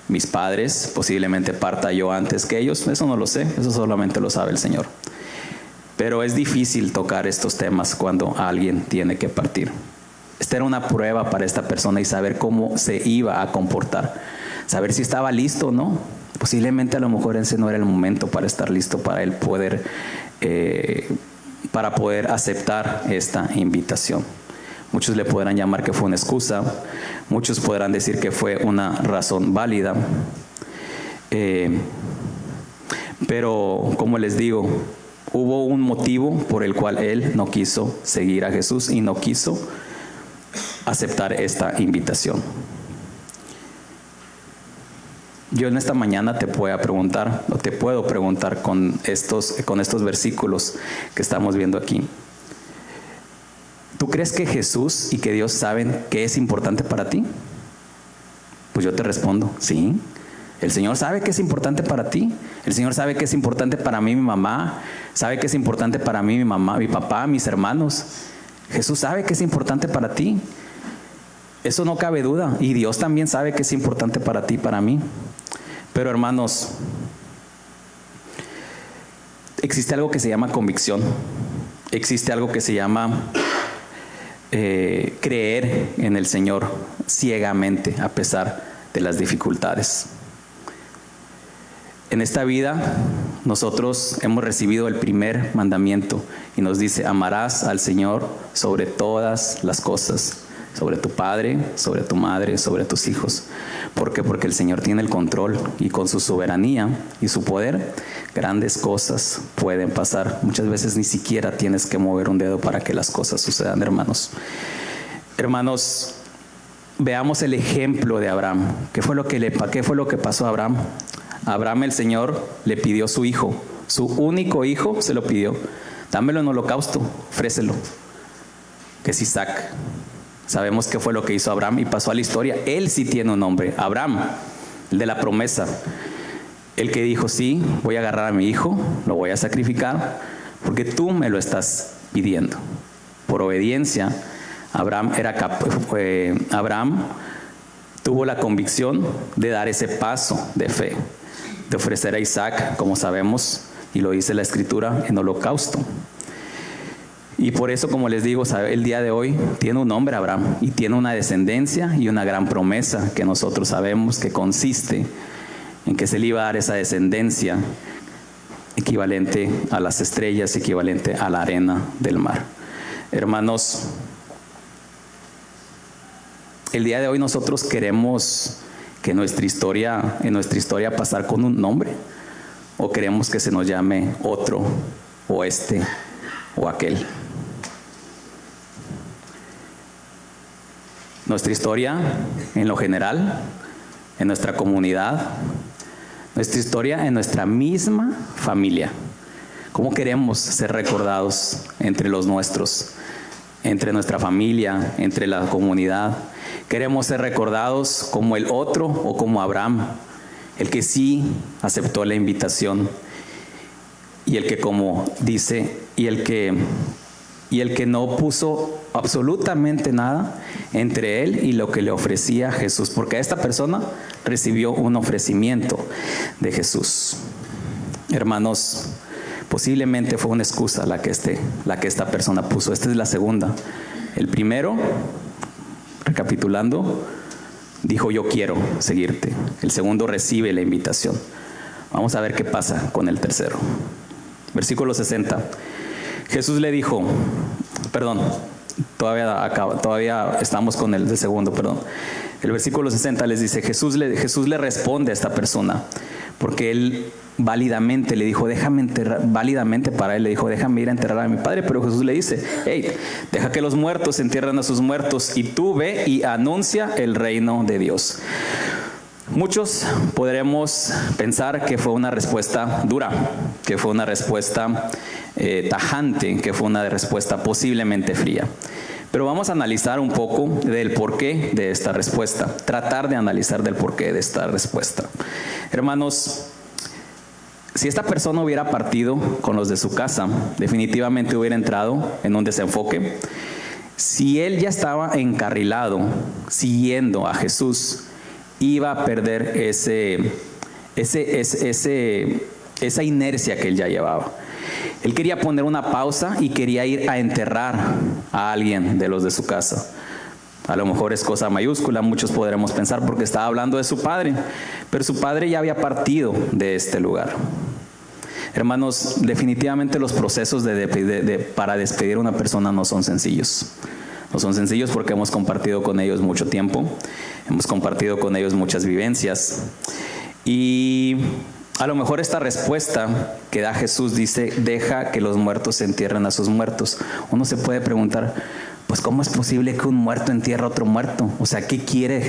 Mis padres, posiblemente parta yo antes que ellos, eso no lo sé, eso solamente lo sabe el Señor. Pero es difícil tocar estos temas cuando alguien tiene que partir. Esta era una prueba para esta persona, y saber cómo se iba a comportar, saber si estaba listo o no. Posiblemente a lo mejor ese no era el momento para estar listo para él para poder aceptar esta invitación. Muchos le podrán llamar que fue una excusa, muchos podrán decir que fue una razón válida, pero como les digo, hubo un motivo por el cual él no quiso seguir a Jesús y no quiso aceptar esta invitación. Yo en esta mañana te puedo preguntar con estos versículos que estamos viendo aquí. ¿Tú crees que Jesús y que Dios saben qué es importante para ti? Pues yo te respondo, sí. El Señor sabe qué es importante para ti. El Señor sabe qué es importante para mí, mi mamá. Sabe qué es importante para mí, mi mamá, mi papá, mis hermanos. Jesús sabe qué es importante para ti. Eso no cabe duda. Y Dios también sabe qué es importante para ti y para mí. Pero hermanos, existe algo que se llama convicción. Existe algo que se llama creer en el Señor ciegamente a pesar de las dificultades. En esta vida nosotros hemos recibido el primer mandamiento y nos dice: amarás al Señor sobre todas las cosas, sobre tu padre, sobre tu madre, sobre tus hijos. ¿Por qué? Porque el Señor tiene el control, y con su soberanía y su poder, grandes cosas pueden pasar. Muchas veces ni siquiera tienes que mover un dedo para que las cosas sucedan, hermanos. Hermanos, veamos el ejemplo de Abraham. ¿Qué fue lo que pasó a Abraham? A Abraham el Señor le pidió su hijo, su único hijo se lo pidió. Dámelo en holocausto, ofrécelo, que es Isaac. Sabemos qué fue lo que hizo Abraham y pasó a la historia. Él sí tiene un nombre, Abraham, el de la promesa. El que dijo: sí, voy a agarrar a mi hijo, lo voy a sacrificar, porque tú me lo estás pidiendo. Por obediencia, Abraham tuvo la convicción de dar ese paso de fe, de ofrecer a Isaac, como sabemos, y lo dice la Escritura, en holocausto. Y por eso, como les digo, el día de hoy tiene un nombre Abraham, y tiene una descendencia y una gran promesa que nosotros sabemos que consiste en que se le iba a dar esa descendencia equivalente a las estrellas, equivalente a la arena del mar. Hermanos, el día de hoy nosotros queremos que en nuestra historia pasar con un nombre, o queremos que se nos llame otro, o este, o aquel. Nuestra historia, en lo general, en nuestra comunidad, nuestra historia en nuestra misma familia. ¿Cómo queremos ser recordados entre los nuestros? entre nuestra familia, entre la comunidad. Queremos ser recordados como el otro o como Abraham, el que sí aceptó la invitación y el que, como dice, y el que no puso absolutamente nada entre él y lo que le ofrecía Jesús, porque esta persona recibió un ofrecimiento de Jesús. Hermanos, posiblemente fue una excusa la que esta persona puso. Esta es la segunda. El primero, recapitulando, dijo: yo quiero seguirte. El segundo recibe la invitación. Vamos a ver qué pasa con el tercero. Versículo 60. Jesús le dijo, todavía estamos con el de segundo, perdón. El versículo 60 les dice, Jesús le responde a esta persona, porque él válidamente le dijo, déjame enterrar, válidamente para él le dijo, déjame ir a enterrar a mi padre, pero Jesús le dice, hey, deja que los muertos entierren a sus muertos y tú ve y anuncia el reino de Dios. Muchos podremos pensar que fue una respuesta dura, que fue una respuesta tajante, que fue una respuesta posiblemente fría. Pero vamos a analizar un poco del porqué de esta respuesta, tratar de analizar del porqué de esta respuesta. Hermanos, si esta persona hubiera partido con los de su casa, definitivamente hubiera entrado en un desenfoque. Si él ya estaba encarrilado, siguiendo a Jesús, iba a perder esa inercia que él ya llevaba. Él quería poner una pausa y quería ir a enterrar a alguien de los de su casa. A lo mejor es cosa mayúscula, muchos podremos pensar, porque estaba hablando de su padre, pero su padre ya había partido de este lugar. Hermanos, definitivamente los procesos para despedir a una persona no son sencillos. No son sencillos porque hemos compartido con ellos mucho tiempo, hemos compartido con ellos muchas vivencias. Y a lo mejor esta respuesta que da Jesús dice, deja que los muertos entierren a sus muertos. Uno se puede preguntar, pues ¿cómo es posible que un muerto entierre a otro muerto? O sea, ¿qué quiere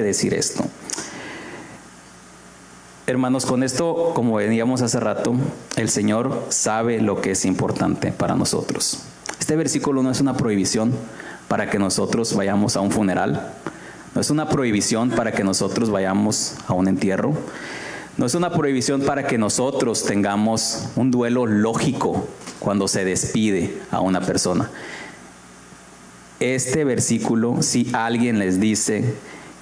decir esto? Hermanos, con esto, como veníamos hace rato, el Señor sabe lo que es importante para nosotros. Este versículo no es una prohibición para que nosotros vayamos a un funeral, no es una prohibición para que nosotros vayamos a un entierro, no es una prohibición para que nosotros tengamos un duelo lógico cuando se despide a una persona. Este versículo, si alguien les dice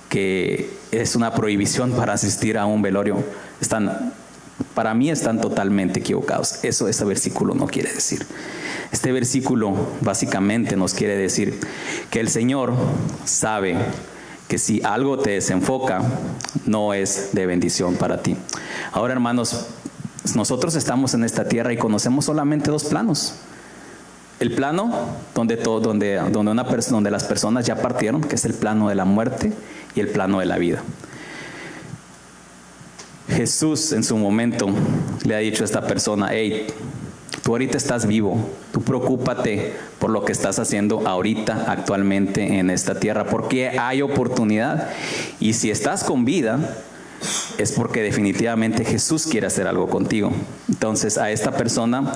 que es una prohibición para asistir a un velorio, para mí están totalmente equivocados. Eso ese versículo no quiere decir. Este versículo básicamente nos quiere decir que el Señor sabe que si algo te desenfoca, no es de bendición para ti. Ahora, hermanos, nosotros estamos en esta tierra y conocemos solamente dos planos. El plano donde las personas ya partieron, que es el plano de la muerte, y el plano de la vida. Jesús en su momento le ha dicho a esta persona, hey, tú ahorita estás vivo, tú preocúpate por lo que estás haciendo ahorita, actualmente en esta tierra, porque hay oportunidad. Y si estás con vida, es porque definitivamente Jesús quiere hacer algo contigo. Entonces a esta persona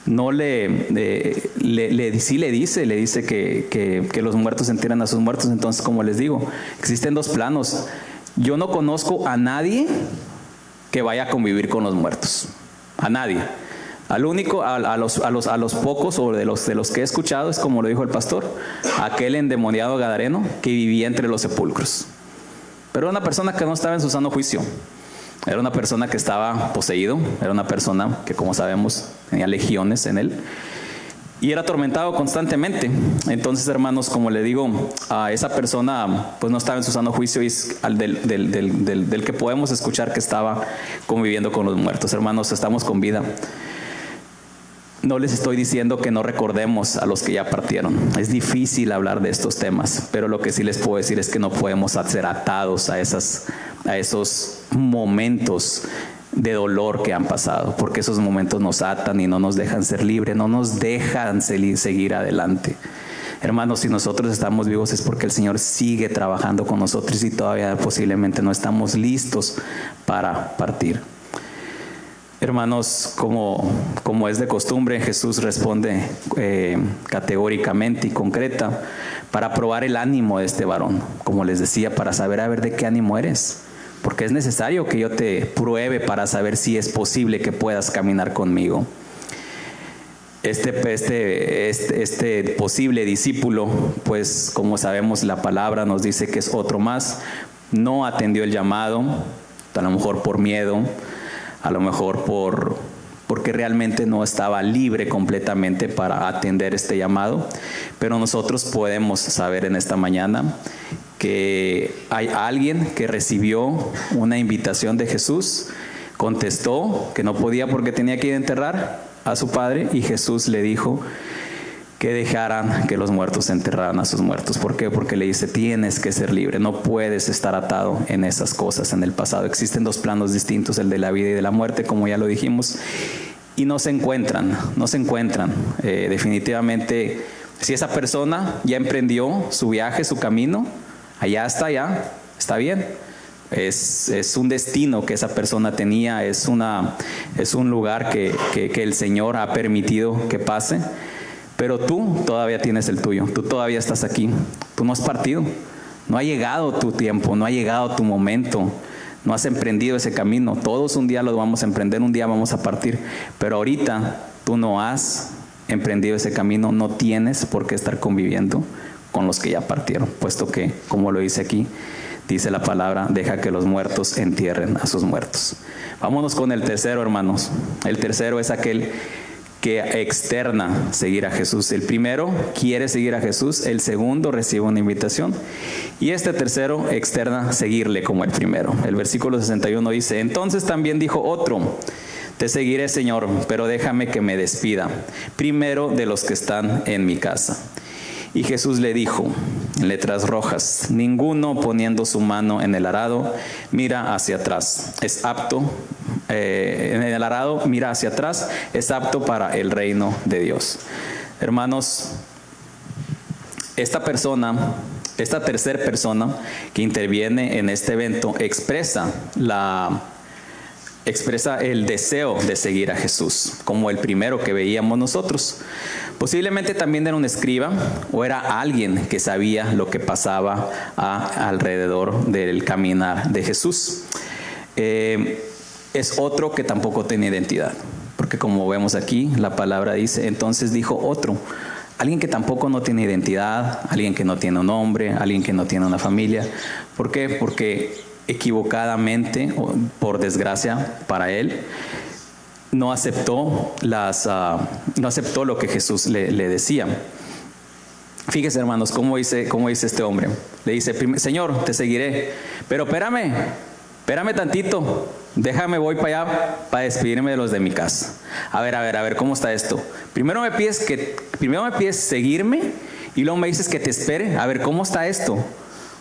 no le dice que los muertos entierran a sus muertos. Entonces, como les digo, existen dos planos. Yo no conozco a nadie que vaya a convivir con los muertos, a nadie. Al único, a los pocos o de los que he escuchado es como lo dijo el pastor, aquel endemoniado gadareno que vivía entre los sepulcros. Pero era una persona que no estaba en su sano juicio. Era una persona que estaba poseído, era una persona que, como sabemos, tenía legiones en él y era atormentado constantemente. Entonces, hermanos, como le digo, a esa persona pues no estaba en su sano juicio, y es del que podemos escuchar que estaba conviviendo con los muertos. Hermanos, estamos con vida. No les estoy diciendo que no recordemos a los que ya partieron. Es difícil hablar de estos temas, pero lo que sí les puedo decir es que no podemos ser atados a esos momentos de dolor que han pasado, porque esos momentos nos atan y no nos dejan ser libres, no nos dejan seguir adelante. Hermanos, si nosotros estamos vivos es porque el Señor sigue trabajando con nosotros y todavía posiblemente no estamos listos para partir. Hermanos, como es de costumbre, Jesús responde categóricamente y concreta para probar el ánimo de este varón. Como les decía, para saber a ver de qué ánimo eres. Porque es necesario que yo te pruebe para saber si es posible que puedas caminar conmigo. Este posible discípulo, pues como sabemos la palabra nos dice que es otro más, no atendió el llamado, a lo mejor por miedo, a lo mejor porque realmente no estaba libre completamente para atender este llamado, pero nosotros podemos saber en esta mañana que hay alguien que recibió una invitación de Jesús, contestó que no podía porque tenía que ir a enterrar a su padre, y Jesús le dijo que dejaran que los muertos enterraran a sus muertos. ¿Por qué? Porque le dice, tienes que ser libre, no puedes estar atado en esas cosas en el pasado. Existen dos planos distintos, el de la vida y de la muerte, como ya lo dijimos, y no se encuentran. Definitivamente, si esa persona ya emprendió su viaje, su camino, allá está bien. Es un destino que esa persona tenía, es un lugar que el Señor ha permitido que pase, pero tú todavía tienes el tuyo, tú todavía estás aquí, tú no has partido, no ha llegado tu tiempo, no ha llegado tu momento, no has emprendido ese camino. Todos un día lo vamos a emprender, un día vamos a partir, pero ahorita tú no has emprendido ese camino, no tienes por qué estar conviviendo con los que ya partieron, puesto que, como lo dice aquí, dice la palabra, deja que los muertos entierren a sus muertos. Vámonos con el tercero, hermanos. El tercero es aquel que externa seguir a Jesús. El primero quiere seguir a Jesús, el segundo recibe una invitación, y este tercero externa seguirle como el primero. El versículo 61 dice, entonces también dijo otro, te seguiré, Señor, pero déjame que me despida primero de los que están en mi casa. Y Jesús le dijo, en letras rojas, ninguno poniendo su mano en el arado mira hacia atrás, es apto, en el arado mira hacia atrás, es apto para el reino de Dios. Hermanos, esta tercera persona que interviene en este evento expresa el deseo de seguir a Jesús, como el primero que veíamos nosotros. Posiblemente también era un escriba o era alguien que sabía lo que pasaba alrededor del caminar de Jesús. Es otro que tampoco tenía identidad, porque como vemos aquí, la palabra dice, entonces dijo otro, alguien que tampoco no tiene identidad, alguien que no tiene un nombre, alguien que no tiene una familia. ¿Por qué? Porque equivocadamente, o por desgracia para él, no aceptó lo que Jesús le decía. Fíjese, hermanos, cómo dice este hombre. Le dice, Señor, te seguiré, pero espérame tantito, déjame, voy para allá para despedirme de los de mi casa. A ver, ¿cómo está esto? Primero me pides seguirme y luego me dices que te espere. A ver, ¿cómo está esto?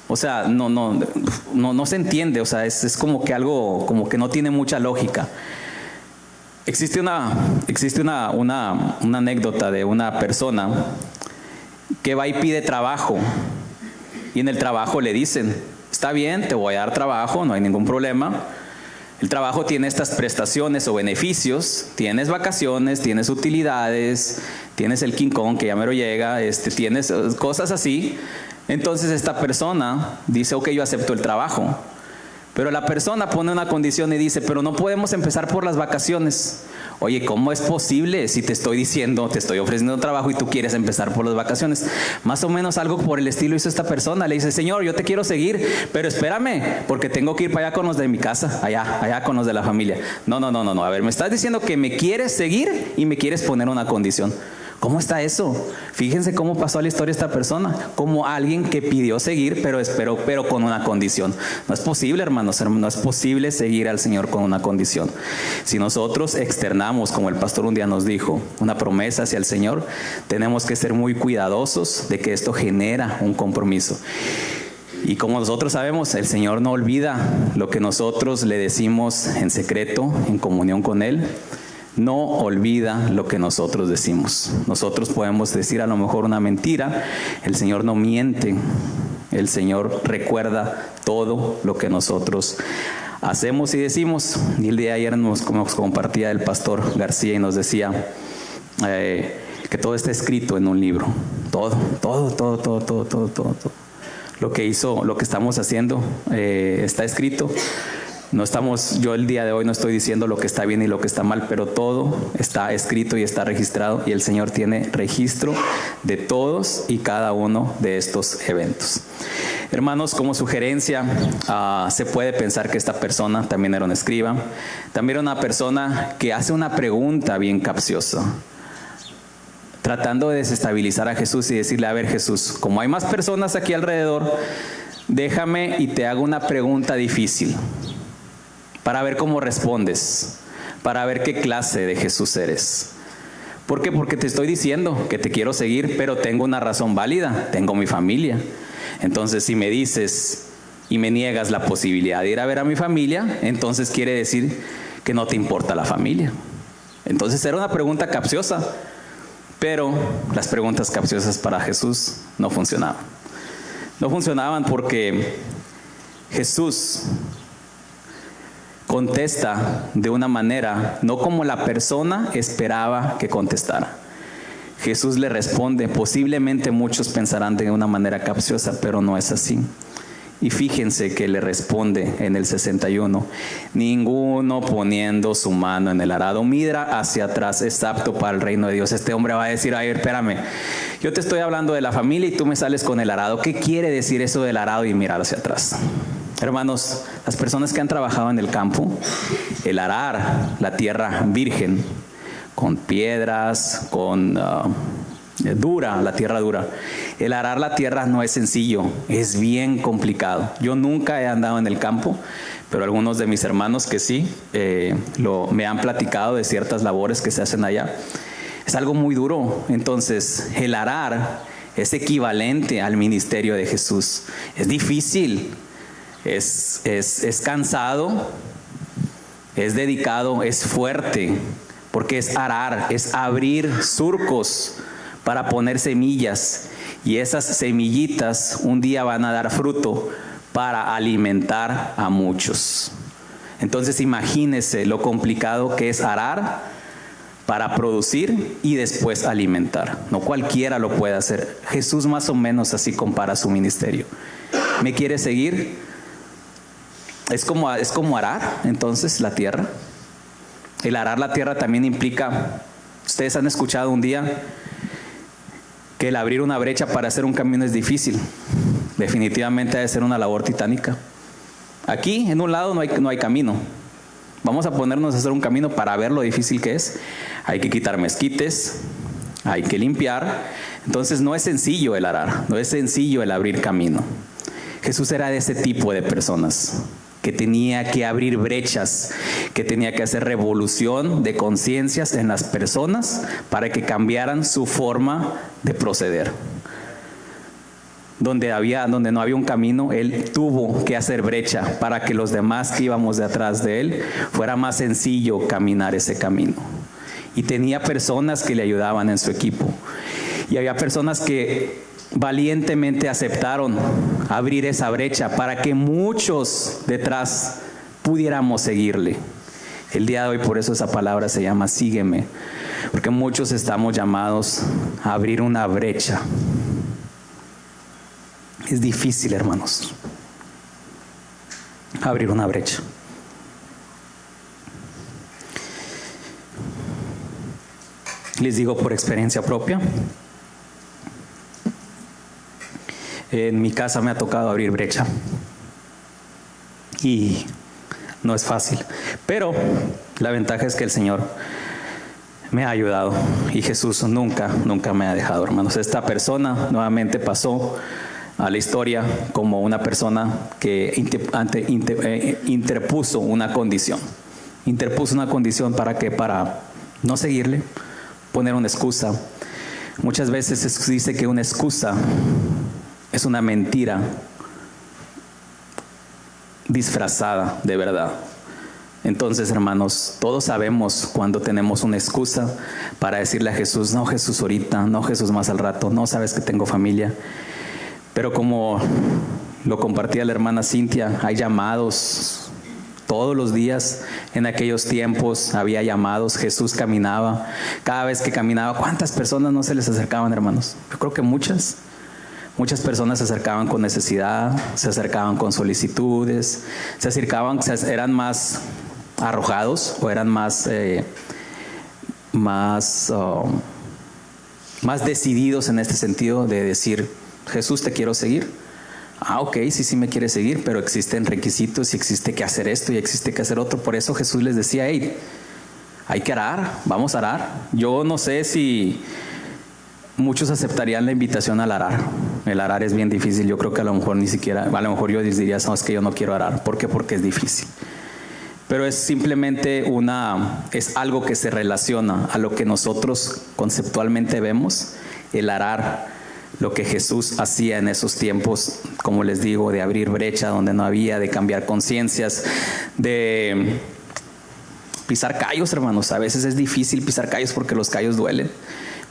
O sea, no se entiende, o sea, es como que algo, como que no tiene mucha lógica. Existe una anécdota de una persona que va y pide trabajo, y en el trabajo le dicen, está bien, te voy a dar trabajo, no hay ningún problema. El trabajo tiene estas prestaciones o beneficios, tienes vacaciones, tienes utilidades, tienes el King Kong que ya mero llega, tienes cosas así. Entonces esta persona dice, ok, yo acepto el trabajo. Pero la persona pone una condición y dice, pero no podemos empezar por las vacaciones. Oye, ¿cómo es posible si te estoy ofreciendo un trabajo y tú quieres empezar por las vacaciones? Más o menos algo por el estilo hizo esta persona. Le dice, Señor, yo te quiero seguir, pero espérame, porque tengo que ir para allá con los de mi casa, allá con los de la familia. No. A ver, me estás diciendo que me quieres seguir y me quieres poner una condición. ¿Cómo está eso? Fíjense cómo pasó la historia esta persona, como alguien que pidió seguir, pero con una condición. No es posible, hermanos, no es posible seguir al Señor con una condición. Si nosotros externamos, como el pastor un día nos dijo, una promesa hacia el Señor, tenemos que ser muy cuidadosos de que esto genera un compromiso. Y como nosotros sabemos, el Señor no olvida lo que nosotros le decimos en secreto, en comunión con Él. No olvida lo que nosotros decimos. Nosotros podemos decir a lo mejor una mentira, el Señor no miente, el Señor recuerda todo lo que nosotros hacemos y decimos. Y el día de ayer nos compartía el pastor García y nos decía que todo está escrito en un libro. Todo. Lo que estamos haciendo está escrito. Yo el día de hoy no estoy diciendo lo que está bien y lo que está mal, pero todo está escrito y está registrado, y el Señor tiene registro de todos y cada uno de estos eventos. Hermanos, como sugerencia, se puede pensar que esta persona también era un escriba, también era una persona que hace una pregunta bien capciosa, tratando de desestabilizar a Jesús y decirle: a ver, Jesús, como hay más personas aquí alrededor, déjame y te hago una pregunta difícil, para ver cómo respondes, para ver qué clase de Jesús eres. ¿Por qué? Porque te estoy diciendo que te quiero seguir, pero tengo una razón válida, tengo mi familia. Entonces, si me dices y me niegas la posibilidad de ir a ver a mi familia, entonces quiere decir que no te importa la familia. Entonces era una pregunta capciosa, pero las preguntas capciosas para Jesús no funcionaban. No funcionaban porque Jesús contesta de una manera, no como la persona esperaba que contestara. Jesús le responde, posiblemente muchos pensarán de una manera capciosa, pero no es así. Y fíjense que le responde en el 61, ninguno poniendo su mano en el arado mira hacia atrás es apto para el reino de Dios. Este hombre va a decir: ay, espérame, yo te estoy hablando de la familia y tú me sales con el arado. ¿Qué quiere decir eso del arado y mirar hacia atrás? Hermanos, las personas que han trabajado en el campo, el arar la tierra virgen, con piedras, con la tierra dura. El arar la tierra no es sencillo, es bien complicado. Yo nunca he andado en el campo, pero algunos de mis hermanos que sí, me han platicado de ciertas labores que se hacen allá. Es algo muy duro. Entonces, el arar es equivalente al ministerio de Jesús. Es difícil. Es cansado, es dedicado, es fuerte, porque es arar, es abrir surcos para poner semillas, y esas semillitas un día van a dar fruto para alimentar a muchos. Entonces imagínense lo complicado que es arar para producir y después alimentar. No cualquiera lo puede hacer. Jesús más o menos así compara su ministerio. ¿Me quiere seguir? Es como arar, entonces, la tierra. El arar la tierra también implica, ustedes han escuchado un día que el abrir una brecha para hacer un camino es difícil. Definitivamente ha de ser una labor titánica. Aquí, en un lado, no hay camino. Vamos a ponernos a hacer un camino para ver lo difícil que es. Hay que quitar mezquites, hay que limpiar. Entonces no es sencillo el arar, no es sencillo el abrir camino. Jesús era de ese tipo de personas, que tenía que abrir brechas, que tenía que hacer revolución de conciencias en las personas para que cambiaran su forma de proceder. Donde no había un camino, Él tuvo que hacer brecha para que los demás que íbamos de atrás de Él fuera más sencillo caminar ese camino. Y tenía personas que le ayudaban en su equipo. Y había personas que valientemente aceptaron abrir esa brecha para que muchos detrás pudiéramos seguirle. El día de hoy, por eso esa palabra se llama sígueme, porque muchos estamos llamados a abrir una brecha. Es difícil, hermanos, abrir una brecha. Les digo por experiencia propia. En mi casa me ha tocado abrir brecha y no es fácil, pero la ventaja es que el Señor me ha ayudado y Jesús nunca me ha dejado, hermanos. Esta persona nuevamente pasó a la historia como una persona que interpuso una condición. Interpuso una condición ¿para qué? Para no seguirle, poner una excusa. Muchas veces se dice que una excusa es una mentira disfrazada de verdad. Entonces, hermanos, todos sabemos cuando tenemos una excusa para decirle a Jesús: no, Jesús, ahorita, no, Jesús, más al rato, no, sabes que tengo familia. Pero como lo compartía la hermana Cintia, hay llamados Todos los días en aquellos tiempos había llamados, Jesús caminaba. Cada vez que caminaba, ¿cuántas personas no se les acercaban, hermanos? Yo creo que muchas. Muchas personas se acercaban con necesidad, se acercaban con solicitudes, se acercaban, eran más arrojados o eran más decididos en este sentido de decir, Jesús, te quiero seguir. Ah, ok, sí me quiere seguir, pero existen requisitos y existe que hacer esto y existe que hacer otro. Por eso Jesús les decía, hey, hay que arar, vamos a arar. Yo no sé si muchos aceptarían la invitación al arar. El arar es bien difícil. Yo creo que a lo mejor ni siquiera, a lo mejor yo les diría, no, es que yo no quiero arar. ¿Por qué? Porque es difícil. Pero es simplemente es algo que se relaciona a lo que nosotros conceptualmente vemos, el arar, lo que Jesús hacía en esos tiempos, como les digo, de abrir brecha donde no había, de cambiar conciencias, de pisar callos, hermanos. A veces es difícil pisar callos porque los callos duelen.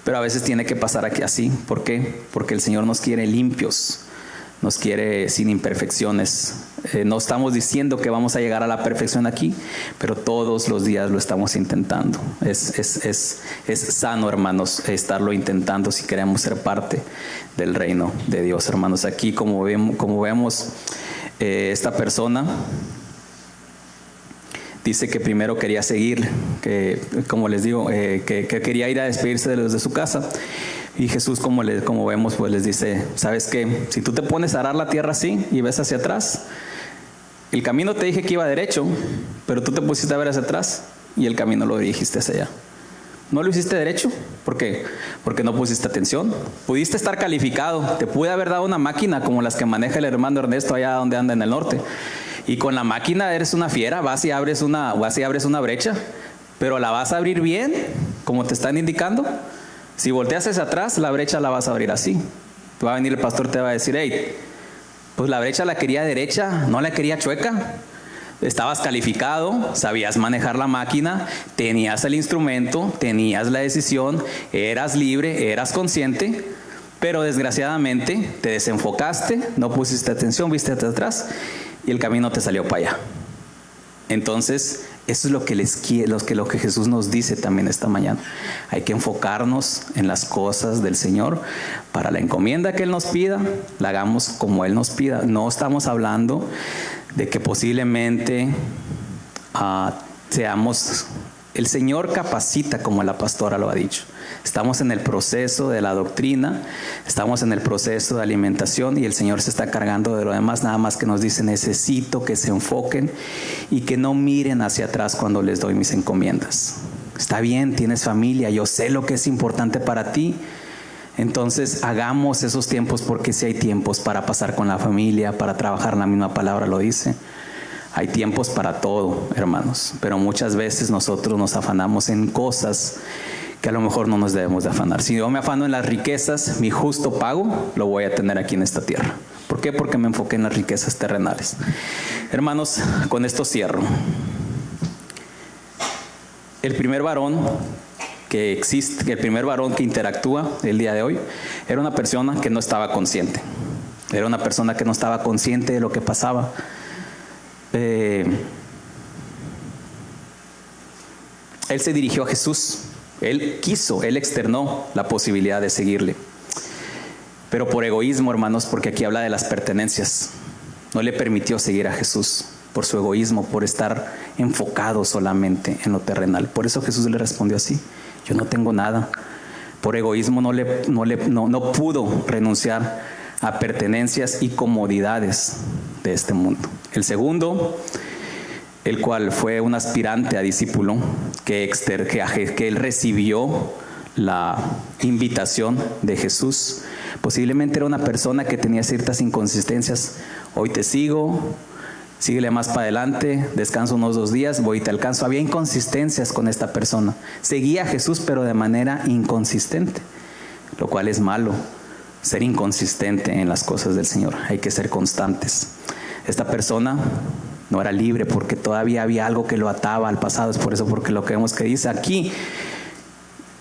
Pero a veces tiene que pasar aquí así. ¿Por qué? Porque el Señor nos quiere limpios, nos quiere sin imperfecciones. No estamos diciendo que vamos a llegar a la perfección aquí, pero todos los días lo estamos intentando. Es sano, hermanos, estarlo intentando si queremos ser parte del reino de Dios, hermanos. Aquí, como vemos esta persona dice que primero quería seguir, que como les digo, que quería ir a despedirse de los de su casa. Y Jesús, como vemos, pues les dice, ¿sabes qué? Si tú te pones a arar la tierra así y ves hacia atrás, el camino te dije que iba derecho, pero tú te pusiste a ver hacia atrás y el camino lo dirigiste hacia allá. ¿No lo hiciste derecho? ¿Por qué? Porque no pusiste atención. Pudiste estar calificado, te pude haber dado una máquina como las que maneja el hermano Ernesto allá donde anda en el norte. Y con la máquina eres una fiera, vas y abres una brecha, pero la vas a abrir bien, como te están indicando. Si volteas hacia atrás, la brecha la vas a abrir así. Va a venir el pastor, te va a decir, hey, pues la brecha la quería derecha, no la quería chueca. Estabas calificado, sabías manejar la máquina, tenías el instrumento, tenías la decisión, eras libre, eras consciente, pero desgraciadamente te desenfocaste, no pusiste atención, viste hacia atrás y el camino te salió para allá. Entonces, eso es lo que Jesús nos dice también esta mañana. Hay que enfocarnos en las cosas del Señor para la encomienda que Él nos pida, la hagamos como Él nos pida. No estamos hablando de que posiblemente seamos... El Señor capacita, como la pastora lo ha dicho. Estamos en el proceso de la doctrina, estamos en el proceso de alimentación y el Señor se está cargando de lo demás, nada más que nos dice, necesito que se enfoquen y que no miren hacia atrás cuando les doy mis encomiendas. Está bien, tienes familia, yo sé lo que es importante para ti. Entonces hagamos esos tiempos, porque si hay tiempos para pasar con la familia, para trabajar, la misma palabra lo dice. Hay tiempos para todo, hermanos, pero muchas veces nosotros nos afanamos en cosas que a lo mejor no nos debemos de afanar. Si yo me afano en las riquezas, mi justo pago lo voy a tener aquí en esta tierra. ¿Por qué? Porque me enfoqué en las riquezas terrenales. Hermanos, con esto cierro. El primer varón que existe, el primer varón que interactúa el día de hoy, era una persona que no estaba consciente. Era una persona que no estaba consciente de lo que pasaba. Él se dirigió a Jesús, él externó la posibilidad de seguirle, pero por egoísmo, hermanos, porque aquí habla de las pertenencias, no le permitió seguir a Jesús por su egoísmo, por estar enfocado solamente en lo terrenal. Por eso Jesús le respondió así: yo no tengo nada. Por egoísmo no pudo renunciar a pertenencias y comodidades de este mundo. El segundo, el cual fue un aspirante a discípulo, que él recibió la invitación de Jesús. Posiblemente era una persona que tenía ciertas inconsistencias. Hoy te sigo, síguele más para adelante, descanso unos 2 días, voy y te alcanzo. Había inconsistencias con esta persona. Seguía a Jesús, pero de manera inconsistente, lo cual es malo. Ser inconsistente en las cosas del Señor, hay que ser constantes. Esta persona no era libre porque todavía había algo que lo ataba al pasado. Es por eso, porque lo que vemos que dice aquí,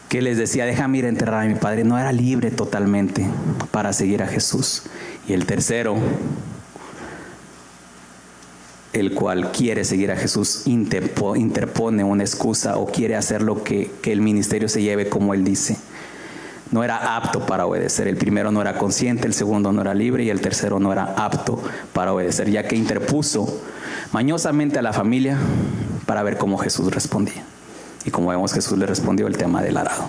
que les decía, déjame ir a enterrar a mi padre, no era libre totalmente para seguir a Jesús. Y el tercero, el cual quiere seguir a Jesús interpone una excusa o quiere hacer lo que el ministerio se lleve como él dice. No era apto para obedecer. El primero no era consciente, el segundo no era libre y el tercero no era apto para obedecer, ya que interpuso mañosamente a la familia para ver cómo Jesús respondía. Y como vemos, Jesús le respondió el tema del arado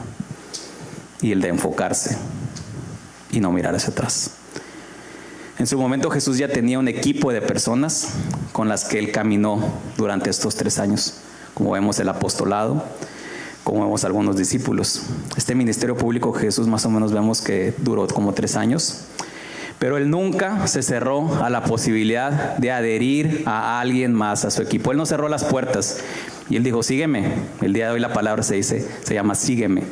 y el de enfocarse y no mirar hacia atrás. En su momento Jesús ya tenía un equipo de personas con las que él caminó durante estos 3 años, como vemos el apostolado, como vemos algunos discípulos. Este ministerio público de Jesús más o menos vemos que duró como 3 años, pero él nunca se cerró a la posibilidad de adherir a alguien más a su equipo. Él no cerró las puertas y él dijo, sígueme. El día de hoy la palabra se llama sígueme.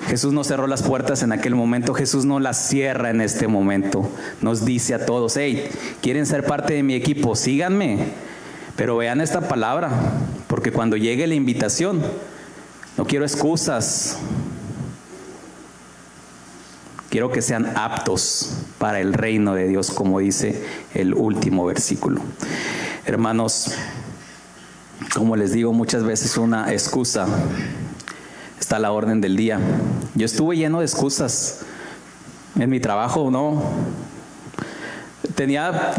Jesús no cerró las puertas en aquel momento, Jesús no las cierra en este momento. Nos dice a todos, hey, ¿quieren ser parte de mi equipo? Síganme. Pero vean esta palabra, porque cuando llegue la invitación, no quiero excusas. Quiero que sean aptos para el reino de Dios, como dice el último versículo. Hermanos, como les digo, muchas veces una excusa está a la orden del día. Yo estuve lleno de excusas en mi trabajo, ¿no? Tenía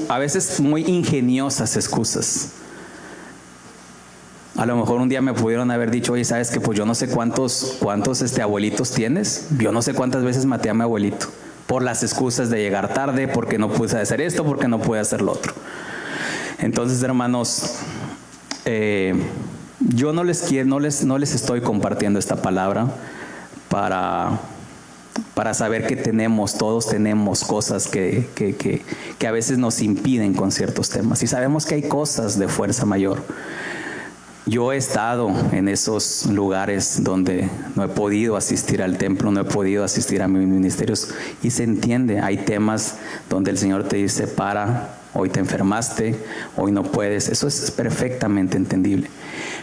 a veces muy ingeniosas excusas. A lo mejor un día me pudieron haber dicho, oye, ¿sabes qué? Pues yo no sé cuántos abuelitos tienes. Yo no sé cuántas veces maté a mi abuelito. Por las excusas de llegar tarde, porque no pude hacer esto, porque no pude hacer lo otro. Entonces, hermanos, yo no les estoy compartiendo esta palabra para saber que todos tenemos cosas que a veces nos impiden con ciertos temas. Y sabemos que hay cosas de fuerza mayor. Yo he estado en esos lugares donde no he podido asistir al templo, no he podido asistir a mis ministerios, y se entiende, hay temas donde el Señor te dice, hoy te enfermaste, hoy no puedes, eso es perfectamente entendible.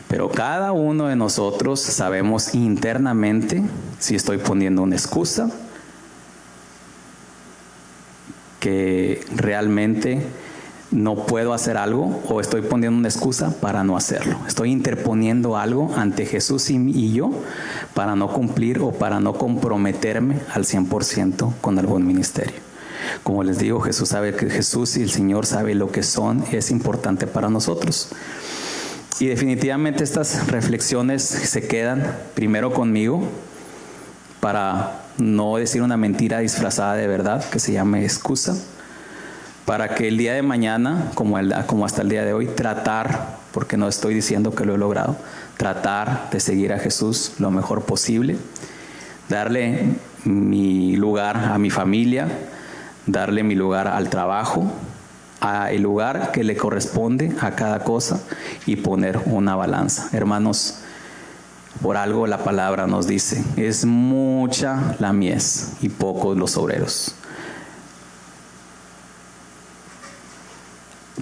Pero cada uno de nosotros sabemos internamente si estoy poniendo una excusa, que realmente no puedo hacer algo, o estoy poniendo una excusa para no hacerlo. Estoy interponiendo algo ante Jesús y yo para no cumplir o para no comprometerme al 100% con algún ministerio. Como les digo, Jesús y el Señor sabe lo que es importante para nosotros. Y definitivamente estas reflexiones se quedan primero conmigo para no decir una mentira disfrazada de verdad que se llame excusa, para que el día de mañana, como hasta el día de hoy, tratar, porque no estoy diciendo que lo he logrado, tratar de seguir a Jesús lo mejor posible, darle mi lugar a mi familia, darle mi lugar al trabajo, el lugar que le corresponde a cada cosa y poner una balanza. Hermanos, por algo la palabra nos dice, es mucha la mies y pocos los obreros.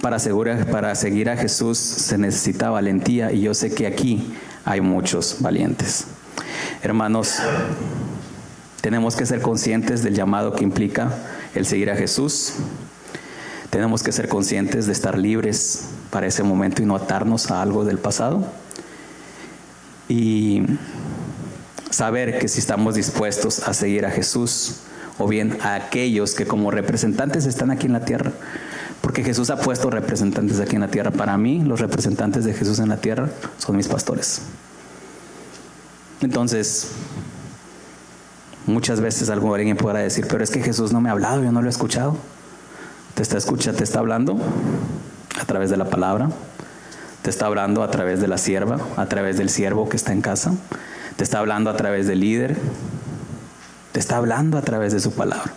Para seguir a Jesús se necesita valentía, y yo sé que aquí hay muchos valientes. Hermanos, tenemos que ser conscientes del llamado que implica el seguir a Jesús. Tenemos que ser conscientes de estar libres para ese momento y no atarnos a algo del pasado. Y saber que si estamos dispuestos a seguir a Jesús, o bien a aquellos que como representantes están aquí en la tierra, porque Jesús ha puesto representantes aquí en la tierra. Para mí, los representantes de Jesús en la tierra son mis pastores. Entonces, muchas veces alguien podrá decir, pero es que Jesús no me ha hablado, yo no lo he escuchado. Te está hablando a través de la palabra, te está hablando a través de la sierva, a través del siervo que está en casa, te está hablando a través del líder, te está hablando a través de su palabra.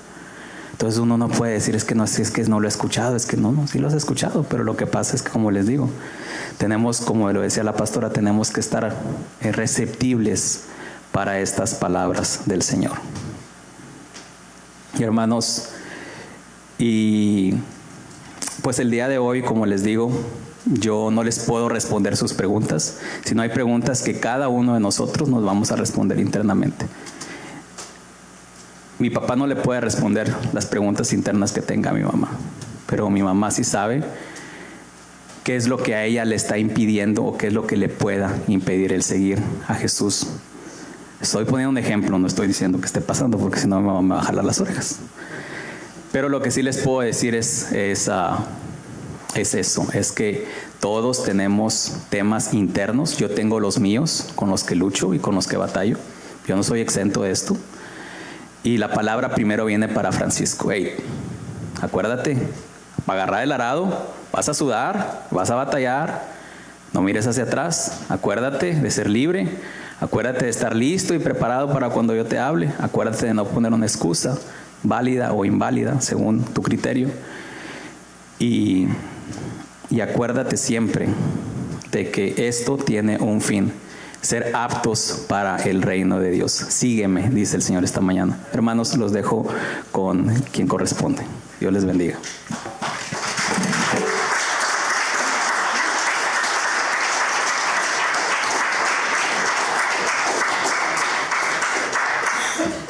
Entonces uno no puede decir, es que no lo he escuchado, sí lo has escuchado, pero lo que pasa es que, como les digo, tenemos, como lo decía la pastora, tenemos que estar receptibles para estas palabras del Señor. Y hermanos, y pues el día de hoy, como les digo, yo no les puedo responder sus preguntas, sino hay preguntas que cada uno de nosotros nos vamos a responder internamente. Mi papá no le puede responder las preguntas internas que tenga mi mamá, pero mi mamá sí sabe qué es lo que a ella le está impidiendo o qué es lo que le pueda impedir el seguir a Jesús. Estoy poniendo un ejemplo, no estoy diciendo que esté pasando porque si no me van a jalar las orejas. Pero lo que sí les puedo decir es que todos tenemos temas internos. Yo tengo los míos con los que lucho y con los que batallo. Yo no soy exento de esto. Y la palabra primero viene para Francisco. Hey, acuérdate, para agarrar el arado vas a sudar, vas a batallar, no mires hacia atrás. Acuérdate de ser libre, acuérdate de estar listo y preparado para cuando yo te hable. Acuérdate de no poner una excusa válida o inválida según tu criterio. Y acuérdate siempre de que esto tiene un fin: ser aptos para el reino de Dios. Sígueme, dice el Señor esta mañana. Hermanos, los dejo con quien corresponde. Dios les bendiga.